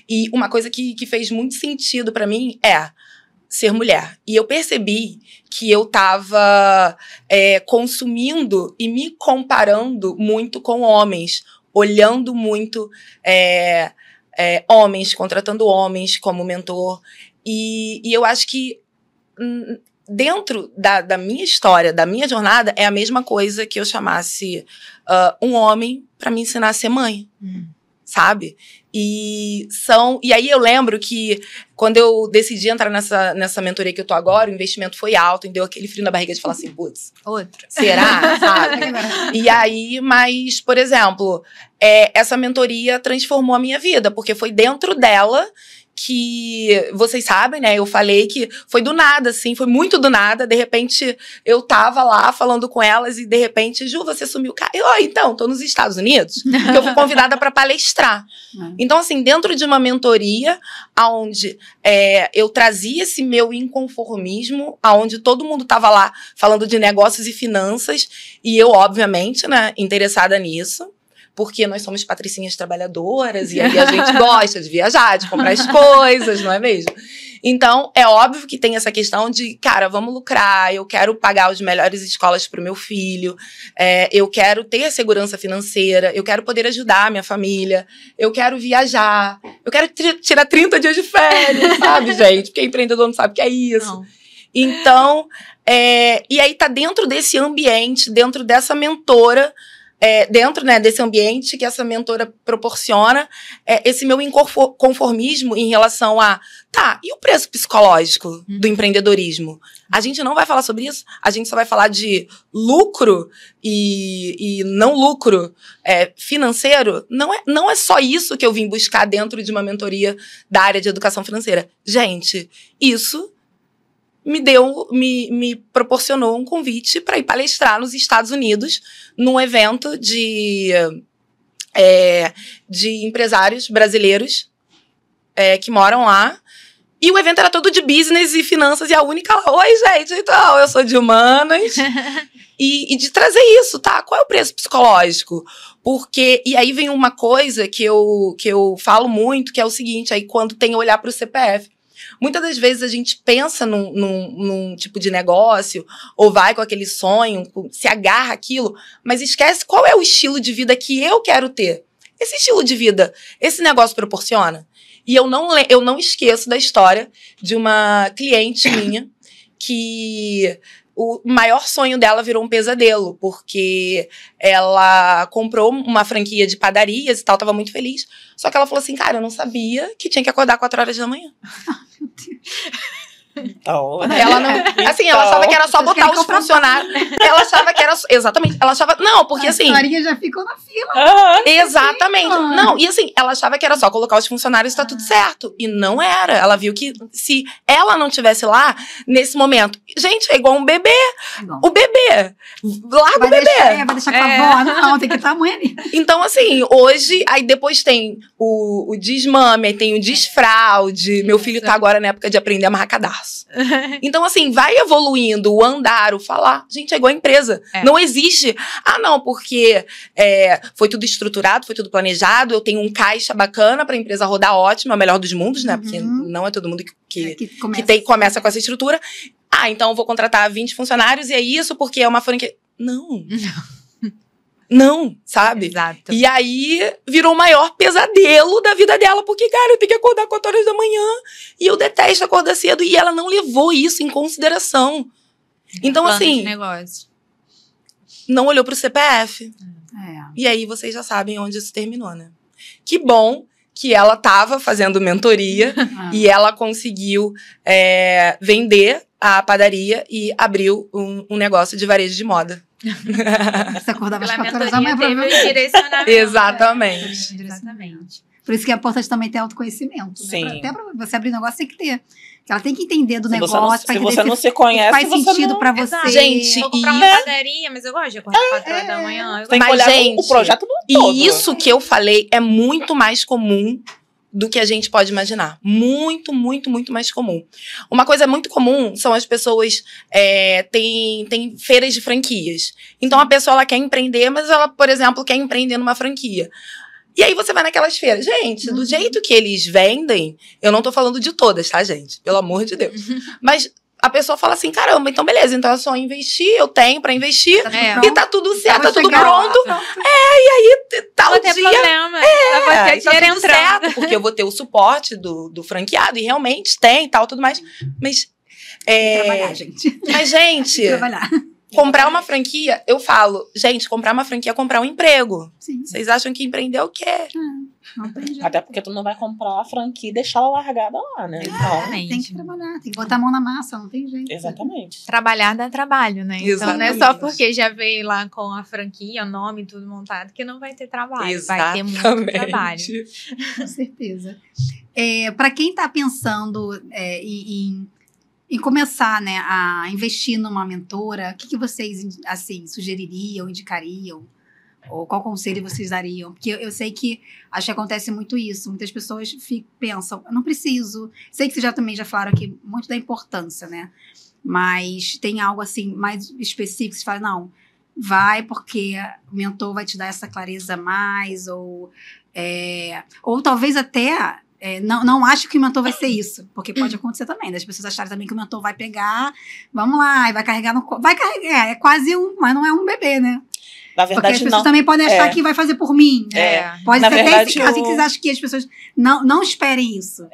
E uma coisa que fez muito sentido para mim é ser mulher. E eu percebi que eu tava consumindo e me comparando muito com homens, olhando muito homens, contratando homens como mentor. E eu acho que dentro da minha história, da minha jornada, é a mesma coisa que eu chamasse um homem para me ensinar a ser mãe. Sabe? E aí eu lembro que quando eu decidi entrar nessa mentoria que eu tô agora, o investimento foi alto, e deu aquele frio na barriga de falar assim, putz, outro. Será? Sabe? E aí, mas, por exemplo, essa mentoria transformou a minha vida, porque foi dentro dela que, vocês sabem, né, eu falei que foi do nada, assim, foi muito do nada, de repente eu tava lá falando com elas e de repente, Ju, você sumiu, então, tô nos Estados Unidos, que eu fui convidada para palestrar. Então, assim, dentro de uma mentoria, onde eu trazia esse meu inconformismo, onde todo mundo tava lá falando de negócios e finanças, e eu, obviamente, né, interessada nisso, porque nós somos patricinhas trabalhadoras e aí a gente gosta de viajar, de comprar as coisas, não é mesmo? Então, é óbvio que tem essa questão de, cara, vamos lucrar, eu quero pagar as melhores escolas para o meu filho, eu quero ter segurança financeira, eu quero poder ajudar a minha família, eu quero viajar, eu quero tirar 30 dias de férias, sabe, gente? Porque empreendedor não sabe o que é isso. Não. Então, e aí tá dentro desse ambiente, dentro dessa mentora, dentro, né, desse ambiente que essa mentora proporciona, esse meu inconformismo em relação a, e o preço psicológico do empreendedorismo? A gente não vai falar sobre isso, a gente só vai falar de lucro e não lucro financeiro. Não é só isso que eu vim buscar dentro de uma mentoria da área de educação financeira. Gente, isso me proporcionou um convite para ir palestrar nos Estados Unidos num evento de empresários brasileiros que moram lá. E o evento era todo de business e finanças, e a única lá, oi, gente, então, eu sou de humanas. e de trazer isso, tá? Qual é o preço psicológico? Porque, e aí vem uma coisa que eu falo muito, que é o seguinte, aí quando tem olhar para o CPF. Muitas das vezes a gente pensa num tipo de negócio, ou vai com aquele sonho, se agarra aquilo, mas esquece qual é o estilo de vida que eu quero ter. Esse estilo de vida, esse negócio proporciona? E eu não esqueço da história de uma cliente minha que o maior sonho dela virou um pesadelo, porque ela comprou uma franquia de padarias e tal, tava muito feliz. Só que ela falou assim, cara, eu não sabia que tinha que acordar 4 horas da manhã. Meu Deus. Então, ela não, assim, ela achava que era só botar os funcionários. Ela achava que era, exatamente, ela achava, não, porque assim, a historinha já ficou na fila. Exatamente. Não, e assim, ela achava que era só colocar os funcionários e tá tudo certo. E não era. Ela viu que se ela não tivesse lá, nesse momento, gente, é igual um bebê. O bebê. Larga o bebê. Vai deixar com a avó? Não, tem que estar a mãe ali. Então, assim, hoje, aí depois tem o desmame, aí tem o desfraude. Meu filho tá agora na época de aprender a amarrar cadarço. Então, assim, vai evoluindo o andar, o falar. Gente, é igual a empresa. Não existe. Não, porque foi tudo estruturado, foi tudo planejado, eu tenho um caixa bacana pra empresa rodar ótimo, é o melhor dos mundos, né? Porque não é todo mundo que começa com essa estrutura. Então eu vou contratar 20 funcionários e é isso porque é uma franquia. Não, sabe? Exato. E aí virou o maior pesadelo da vida dela, porque, cara, eu tenho que acordar 4 horas da manhã e eu detesto acordar cedo. E ela não levou isso em consideração. Então, assim, não olhou pro CPF. E aí vocês já sabem onde isso terminou, né? Que bom que ela tava fazendo mentoria e ela conseguiu vender a padaria e abriu um negócio de varejo de moda. Você acordava às Pela 4 horas da manhã. mentoria teve o direcionamento. Exatamente. Por isso que é importante também ter autoconhecimento. Sim. Né? Até pra você abrir negócio tem que ter. Ela tem que entender do Se negócio. se você não se conhece, faz você sentido não... pra você. Exato. Gente, Vou comprar uma padaria, mas eu gosto de acordar 4 horas da manhã. Tem que Mas, olhar gente, o projeto no todo. E isso que eu falei é muito mais comum do que a gente pode imaginar. Muito, muito, muito mais comum. Uma coisa muito comum são as pessoas tem feiras de franquias. Então, a pessoa ela quer empreender, mas ela, por exemplo, quer empreender numa franquia. E aí você vai naquelas feiras. Gente, do jeito que eles vendem, eu não tô falando de todas, tá, gente? Pelo amor de Deus. Mas a pessoa fala assim, caramba, então beleza, então é só investir, eu tenho pra investir, e tá tudo certo, tá tudo pronto. E aí tal Vou ter dia... problema. Vou ter tá dinheiro tudo entrando. certo, porque eu vou ter o suporte do franqueado, e realmente tem, tal, tudo mais. Mas... Trabalhar, gente. Mas, gente... Trabalhar. Comprar uma franquia, eu falo, gente, comprar uma franquia é comprar um emprego. Sim. Vocês acham que empreender é o quê? Não tem jeito. Até porque tu não vai comprar a franquia e deixar ela largada lá, né? Então, Exatamente. Tem que trabalhar, tem que botar a mão na massa, não tem jeito. exatamente. Trabalhar dá trabalho, né? Então não é só Exatamente. porque já veio lá com a franquia, o nome, tudo montado, que não vai ter trabalho. Exatamente. Vai ter muito trabalho. Com certeza. Para quem está pensando em começar, né, a investir numa mentora, o que vocês assim, sugeririam, indicariam? Ou qual conselho vocês dariam? Porque eu sei que acho que acontece muito isso. Muitas pessoas pensam, eu não preciso. Sei que vocês também já falaram aqui muito da importância, né? Mas tem algo assim mais específico que você fala, não, vai porque o mentor vai te dar essa clareza a mais, ou talvez até não acho que o mentor vai ser isso, porque pode acontecer também, das pessoas acharem também que o mentor vai pegar, vamos lá, e vai carregar no colo. Vai carregar, é quase mas não é um bebê, né? Na Porque verdade, as pessoas também podem achar que vai fazer por mim. Né? Pode Na ser até verdade, esse caso. Vocês acham que as pessoas não esperem isso?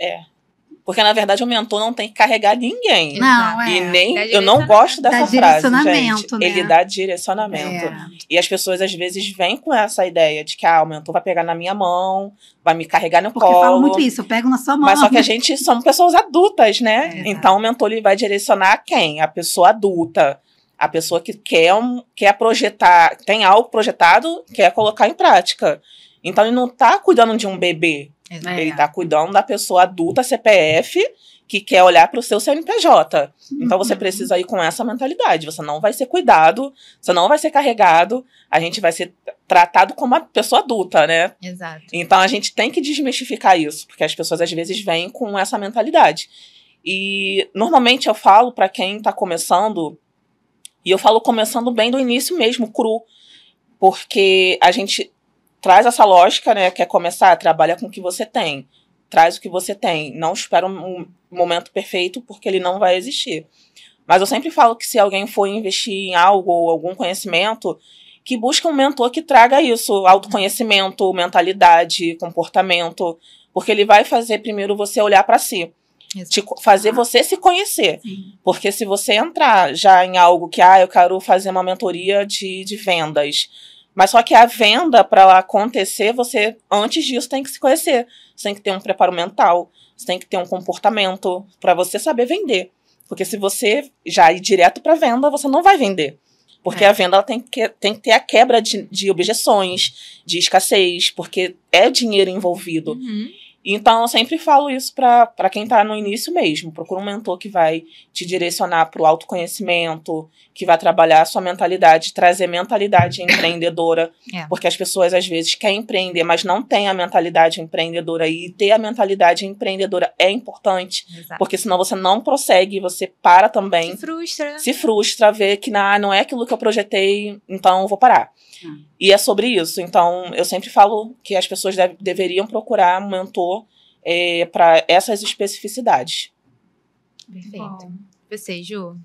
Porque, na verdade, o mentor não tem que carregar ninguém. Não, E nem, Dá eu não gosto dessa Dá frase, direcionamento, gente. né? Ele dá direcionamento. É. E as pessoas, às vezes, vêm com essa ideia de que o mentor vai pegar na minha mão, vai me carregar no Porque colo. falam muito isso, eu pego na sua mão. Mas só que a gente somos pessoas adultas, né? É, então, o mentor ele vai direcionar quem? A pessoa adulta. A pessoa que quer projetar, tem algo projetado, quer colocar em prática. Então, ele não está cuidando de um bebê. Ele está cuidando da pessoa adulta, CPF, que quer olhar para o seu CNPJ. Então, você precisa ir com essa mentalidade. Você não vai ser cuidado, você não vai ser carregado, a gente vai ser tratado como uma pessoa adulta, né? Exato. Então, a gente tem que desmistificar isso, porque as pessoas, às vezes, vêm com essa mentalidade. E, normalmente, eu falo para quem está começando, e eu falo começando bem do início mesmo, cru, porque a gente traz essa lógica, né? Quer começar, trabalha com o que você tem. Traz o que você tem. Não espera um momento perfeito, porque ele não vai existir. Mas eu sempre falo que se alguém for investir em algo, ou algum conhecimento, que busque um mentor que traga isso. Autoconhecimento, mentalidade, comportamento. Porque ele vai fazer primeiro você olhar para si. Fazer você se conhecer. Sim. Porque se você entrar já em algo que, eu quero fazer uma mentoria de vendas, mas só que a venda, para ela acontecer, você, antes disso, tem que se conhecer. Você tem que ter um preparo mental, você tem que ter um comportamento para você saber vender. Porque se você já ir direto para venda, você não vai vender. Porque a venda ela tem que ter a quebra de objeções, de escassez, porque é dinheiro envolvido. Então, eu sempre falo isso para quem está no início mesmo. Procura um mentor que vai te direcionar para o autoconhecimento, que vai trabalhar a sua mentalidade, trazer mentalidade empreendedora. Porque as pessoas, às vezes, querem empreender, mas não têm a mentalidade empreendedora. E ter a mentalidade empreendedora é importante. Exato. Porque senão você não prossegue, você para também. Se frustra, vê que não é aquilo que eu projetei, então eu vou parar. E é sobre isso. Então, eu sempre falo que as pessoas deveriam procurar um mentor para essas especificidades. Perfeito. Bom. Você, Ju?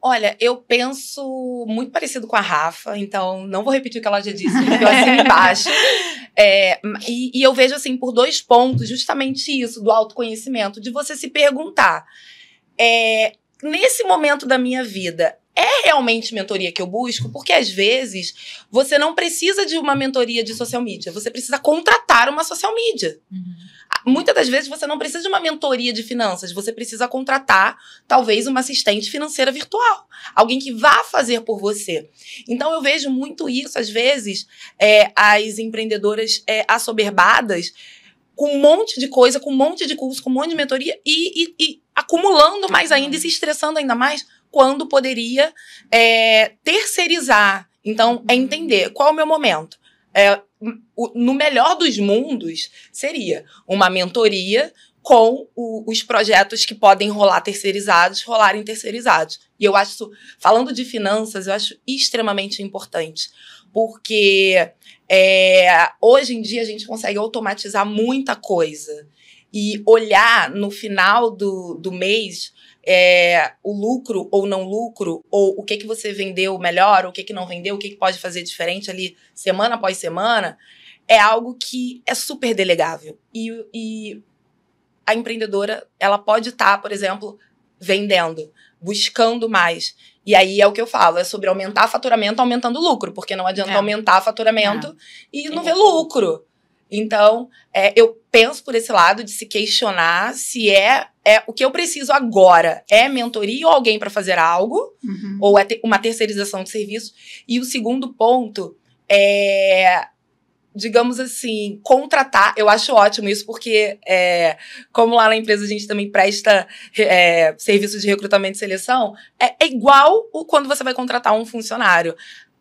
Olha, eu penso muito parecido com a Rafa, então não vou repetir o que ela já disse, porque eu assino embaixo. E eu vejo, assim, por 2 pontos, justamente isso, do autoconhecimento, de você se perguntar, nesse momento da minha vida, é realmente mentoria que eu busco? Porque, às vezes, você não precisa de uma mentoria de social media, você precisa contratar uma social media. Muitas das vezes, você não precisa de uma mentoria de finanças, você precisa contratar, talvez, uma assistente financeira virtual. Alguém que vá fazer por você. Então, eu vejo muito isso, às vezes, as empreendedoras assoberbadas, com um monte de coisa, com um monte de curso, com um monte de mentoria, e acumulando mais ainda e se estressando ainda mais, quando poderia terceirizar. Então, é entender qual é o meu momento. No melhor dos mundos, seria uma mentoria com os projetos que podem rolarem terceirizados. E eu acho, falando de finanças, eu acho extremamente importante. Porque hoje em dia a gente consegue automatizar muita coisa. E olhar no final do mês o lucro ou não lucro, ou o que você vendeu melhor, o que não vendeu, o que pode fazer diferente ali semana após semana, é algo que é super delegável. E a empreendedora, ela pode estar, por exemplo, vendendo, buscando mais. E aí é o que eu falo, é sobre aumentar faturamento aumentando o lucro, porque não adianta aumentar faturamento e não ver lucro. Então, eu penso por esse lado de se questionar se o que eu preciso agora é mentoria ou alguém para fazer algo, ou é uma terceirização de serviço. E o segundo ponto digamos assim, contratar. Eu acho ótimo isso, porque como lá na empresa a gente também presta serviço de recrutamento e seleção, é igual quando você vai contratar um funcionário.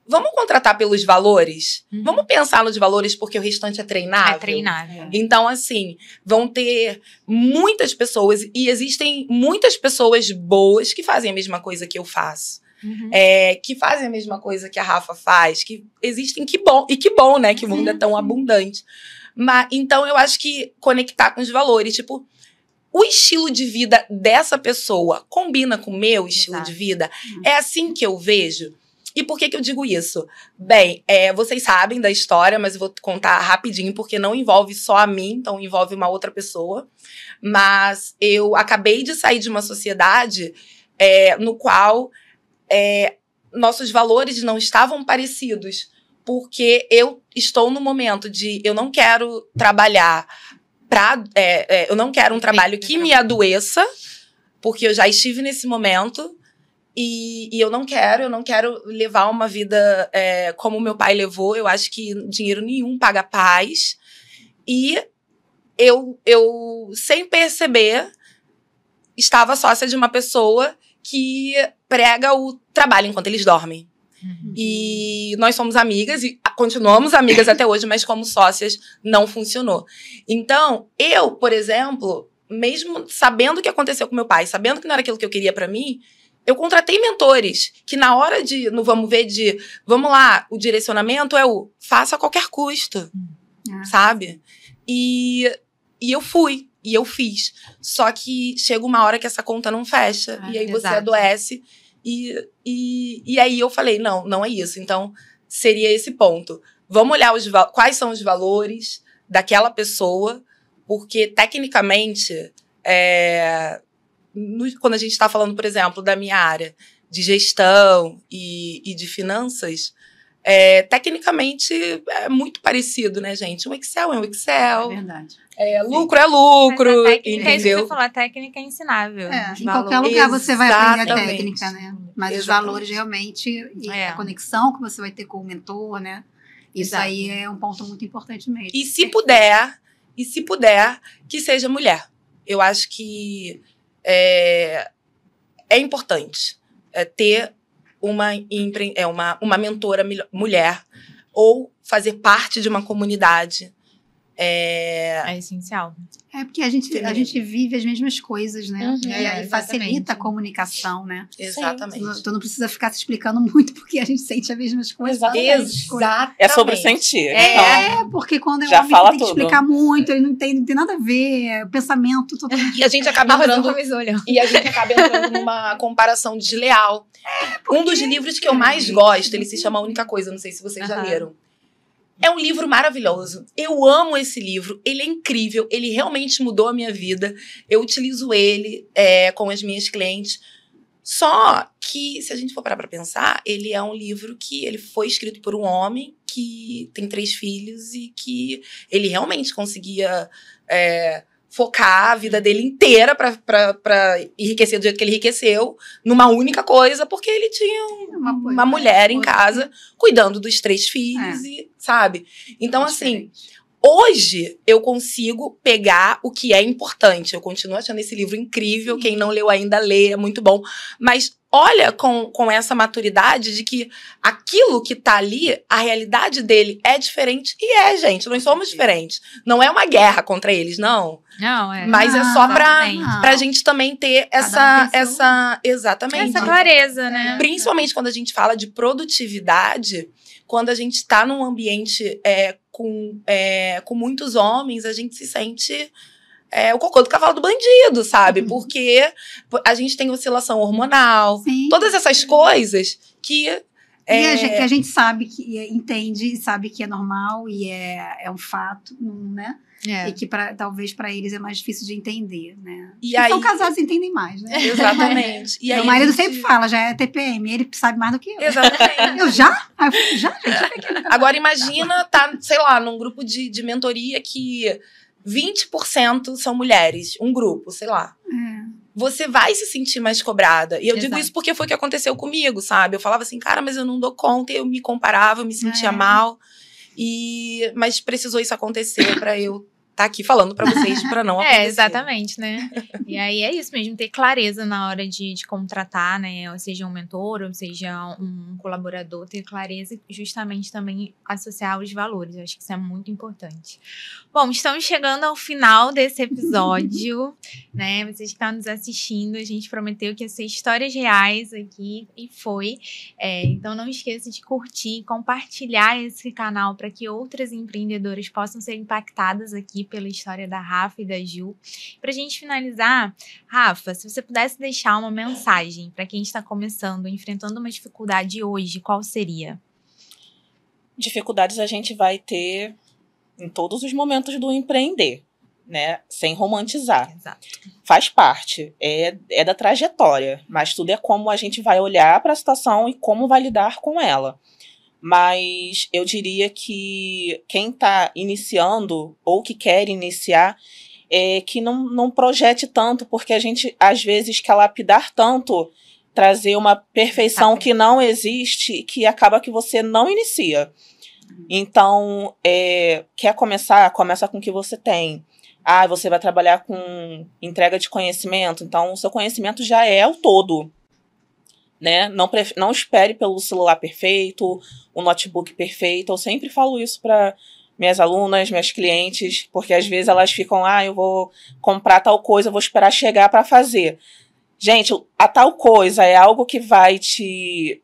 Vamos contratar pelos valores? Vamos pensar nos valores, porque o restante é treinável? É treinável. Então, assim, vão ter muitas pessoas, e existem muitas pessoas boas que fazem a mesma coisa que eu faço. Que fazem a mesma coisa que a Rafa faz, que existem, que bom, né? Que o mundo é tão abundante. Mas, então, eu acho que conectar com os valores, tipo, o estilo de vida dessa pessoa combina com o meu estilo de vida? É assim que eu vejo. E por que eu digo isso? Bem, vocês sabem da história, mas eu vou contar rapidinho, porque não envolve só a mim, então envolve uma outra pessoa. Mas eu acabei de sair de uma sociedade no qual nossos valores não estavam parecidos, porque eu estou no momento de eu não quero trabalhar eu não quero um trabalho que me adoeça, porque eu já estive nesse momento. E eu não quero levar uma vida como meu pai levou. Eu acho que dinheiro nenhum paga paz. E eu, sem perceber, estava sócia de uma pessoa que prega o trabalho enquanto eles dormem. Uhum. E nós somos amigas e continuamos amigas até hoje, mas como sócias não funcionou. Então, eu, por exemplo, mesmo sabendo o que aconteceu com meu pai, sabendo que não era aquilo que eu queria pra mim, eu contratei mentores que na hora no vamos ver vamos lá, o direcionamento faça a qualquer custo, sabe? E eu fui, e eu fiz. Só que chega uma hora que essa conta não fecha, e aí você adoece, e aí eu falei, não é isso. Então, seria esse ponto. Vamos olhar quais são os valores daquela pessoa, porque, tecnicamente, quando a gente está falando, por exemplo, da minha área de gestão e de finanças, tecnicamente é muito parecido, né, gente? Um Excel é um Excel. É verdade. Lucro é lucro, mas a técnica, entendeu? É isso que você falou, a técnica é ensinável. Em qualquer lugar você vai aprender a técnica, né? Mas os valores realmente, e a conexão que você vai ter com o mentor, né? Isso aí é um ponto muito importante mesmo. E se puder, que seja mulher. Eu acho que é importante ter uma mentora mulher ou fazer parte de uma comunidade. É essencial. Porque a gente vive as mesmas coisas, né? Uhum, e aí facilita a comunicação, né? Exatamente. Tu não precisa ficar se explicando muito, porque a gente sente as mesmas coisas. Exatamente. É sobre sentir. Porque quando é um já homem fala tem que tudo. Explicar muito, ele não tem nada a ver, o pensamento totalmente. E a gente acaba entrando numa comparação desleal. Um dos livros que eu mais gosto, ele se chama A Única Coisa, não sei se vocês já leram. É um livro maravilhoso. Eu amo esse livro. Ele é incrível. Ele realmente mudou a minha vida. Eu utilizo ele com as minhas clientes. Só que, se a gente for parar pra pensar, ele é um livro que ele foi escrito por um homem que tem 3 filhos e que ele realmente conseguia focar a vida dele inteira pra enriquecer do jeito que ele enriqueceu numa única coisa, porque ele tinha uma mulher em casa cuidando dos 3 filhos, e, sabe? Então, assim, hoje eu consigo pegar o que é importante. Eu continuo achando esse livro incrível. Quem não leu ainda, lê, é muito bom. Mas olha com essa maturidade de que aquilo que tá ali, a realidade dele é diferente. E gente, nós somos diferentes. Não é uma guerra contra eles, não. Não, mas é só pra gente também ter exatamente. Essa clareza, né? Principalmente quando a gente fala de produtividade, quando a gente tá num ambiente com muitos homens, a gente se sente o cocô do cavalo do bandido, sabe? Porque a gente tem oscilação hormonal, todas essas coisas que... que a gente sabe, que entende e sabe que é normal e é um fato, né? E que talvez para eles é mais difícil de entender, né? E aí, são casados e entendem mais, né? Exatamente. E aí, meu marido sempre fala, já é TPM, ele sabe mais do que eu. Exatamente. Eu já? Gente. Agora imagina sei lá, num grupo de mentoria que 20% são mulheres, um grupo, sei lá. Você vai se sentir mais cobrada. E eu digo isso porque foi o que aconteceu comigo, sabe? Eu falava assim, cara, mas eu não dou conta. Eu me comparava, eu me sentia mal. Mas precisou isso acontecer pra eu estar aqui falando pra vocês pra não acontecer. Exatamente, né? E aí é isso mesmo, ter clareza na hora de contratar, né? Ou seja um mentor, ou seja um colaborador, ter clareza e justamente também associar os valores. Eu acho que isso é muito importante. Bom, estamos chegando ao final desse episódio, né? Vocês que estão nos assistindo, a gente prometeu que ia ser histórias reais aqui e foi. Então não esqueça de curtir, compartilhar esse canal para que outras empreendedoras possam ser impactadas aqui pela história da Rafa e da Ju. Pra gente finalizar, Rafa, se você pudesse deixar uma mensagem para quem está começando, enfrentando uma dificuldade hoje, qual seria? Dificuldades a gente vai ter em todos os momentos do empreender, né? Sem romantizar. Exato. Faz parte, é da trajetória, mas tudo é como a gente vai olhar para a situação e como vai lidar com ela. Mas eu diria que quem está iniciando ou que quer iniciar, que não projete tanto, porque a gente, às vezes, quer lapidar tanto, trazer uma perfeição que não existe, que acaba que você não inicia. Então, quer começar? Começa com o que você tem. Você vai trabalhar com entrega de conhecimento, então o seu conhecimento já é o todo. Né? Não espere pelo celular perfeito, o notebook perfeito. Eu sempre falo isso para minhas alunas, minhas clientes, porque às vezes elas ficam, eu vou comprar tal coisa, eu vou esperar chegar para fazer. Gente, a tal coisa é algo que vai te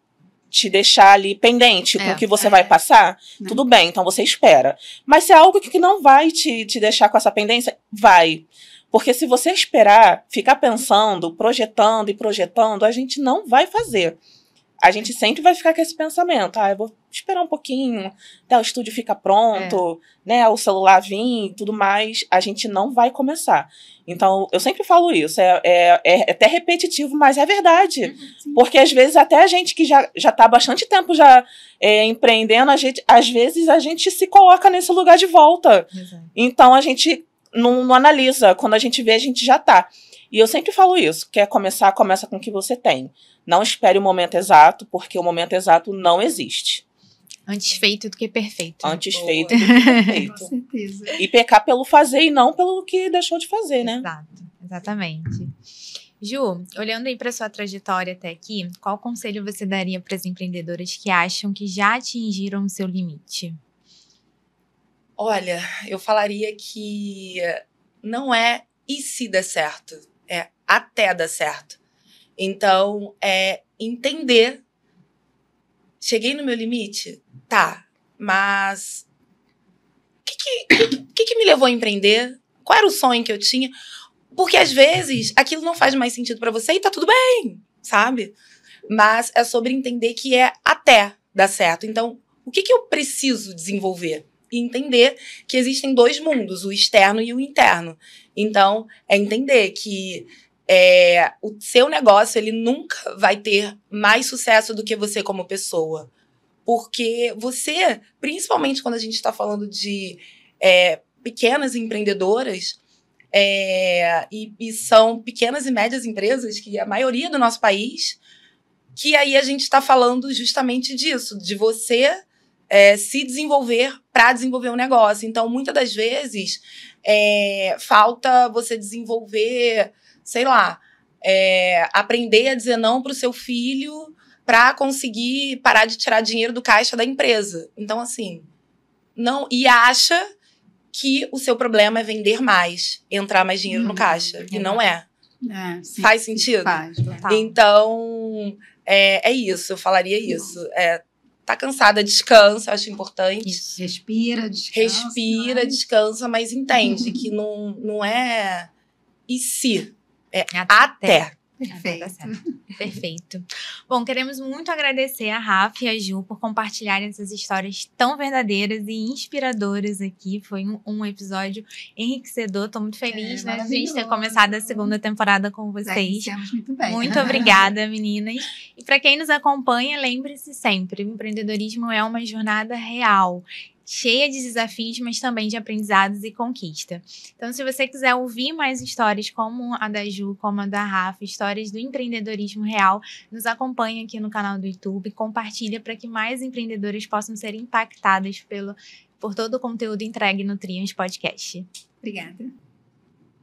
deixar ali pendente com o que você vai passar, tudo bem, então você espera. Mas se é algo que não vai te deixar com essa pendência, vai. Porque se você esperar, ficar pensando, projetando e projetando, a gente não vai fazer. A gente sempre vai ficar com esse pensamento. Eu vou esperar um pouquinho, até o estúdio ficar pronto, né, o celular vir e tudo mais. A gente não vai começar. Então, eu sempre falo isso. É até repetitivo, mas é verdade. Porque, às vezes, até a gente que já está há bastante tempo empreendendo, às vezes a gente se coloca nesse lugar de volta. Exato. Então, a gente não analisa. Quando a gente vê, a gente já está. E eu sempre falo isso. Quer começar, começa com o que você tem. Não espere o momento exato, porque o momento exato não existe. Antes feito do que perfeito. Antes feito do que perfeito. Com certeza. E pecar pelo fazer e não pelo que deixou de fazer, né? Exato, exatamente. Ju, olhando aí para sua trajetória até aqui, qual conselho você daria para as empreendedoras que acham que já atingiram o seu limite? Olha, eu falaria que não é e se der certo, é até dar certo. Então, entender. Cheguei no meu limite? Tá, mas o que me levou a empreender? Qual era o sonho que eu tinha? Porque, às vezes, aquilo não faz mais sentido pra você e tá tudo bem, sabe? Mas é sobre entender que é até dar certo. Então, o que eu preciso desenvolver? E entender que existem dois mundos, o externo e o interno. Então, é entender que o seu negócio ele nunca vai ter mais sucesso do que você como pessoa. Porque você, principalmente quando a gente está falando de pequenas empreendedoras, e são pequenas e médias empresas, que é a maioria do nosso país, que aí a gente está falando justamente disso, de você se desenvolver para desenvolver um negócio. Então, muitas das vezes, falta você desenvolver, sei lá, aprender a dizer não para o seu filho para conseguir parar de tirar dinheiro do caixa da empresa. Então, assim, não... E acha que o seu problema é vender mais, entrar mais dinheiro no caixa. E não é. Sim, faz sentido? Faz. Então, é isso, eu falaria isso. Tá cansada, descansa, acho importante. Isso. Respira, descansa. Respira, descansa, mas entende que não é e se, é até. Perfeito. Bom, queremos muito agradecer a Rafa e a Ju por compartilharem essas histórias tão verdadeiras e inspiradoras aqui. Foi um episódio enriquecedor. Estou muito feliz, né, de a gente ter começado a segunda temporada com vocês. Muito bem. Muito obrigada, meninas. E para quem nos acompanha, lembre-se sempre, o empreendedorismo é uma jornada real, cheia de desafios, mas também de aprendizados e conquista. Então, se você quiser ouvir mais histórias como a da Ju, como a da Rafa, histórias do empreendedorismo real, nos acompanhe aqui no canal do YouTube, compartilha para que mais empreendedoras possam ser impactadas por todo o conteúdo entregue no Trians Podcast. Obrigada.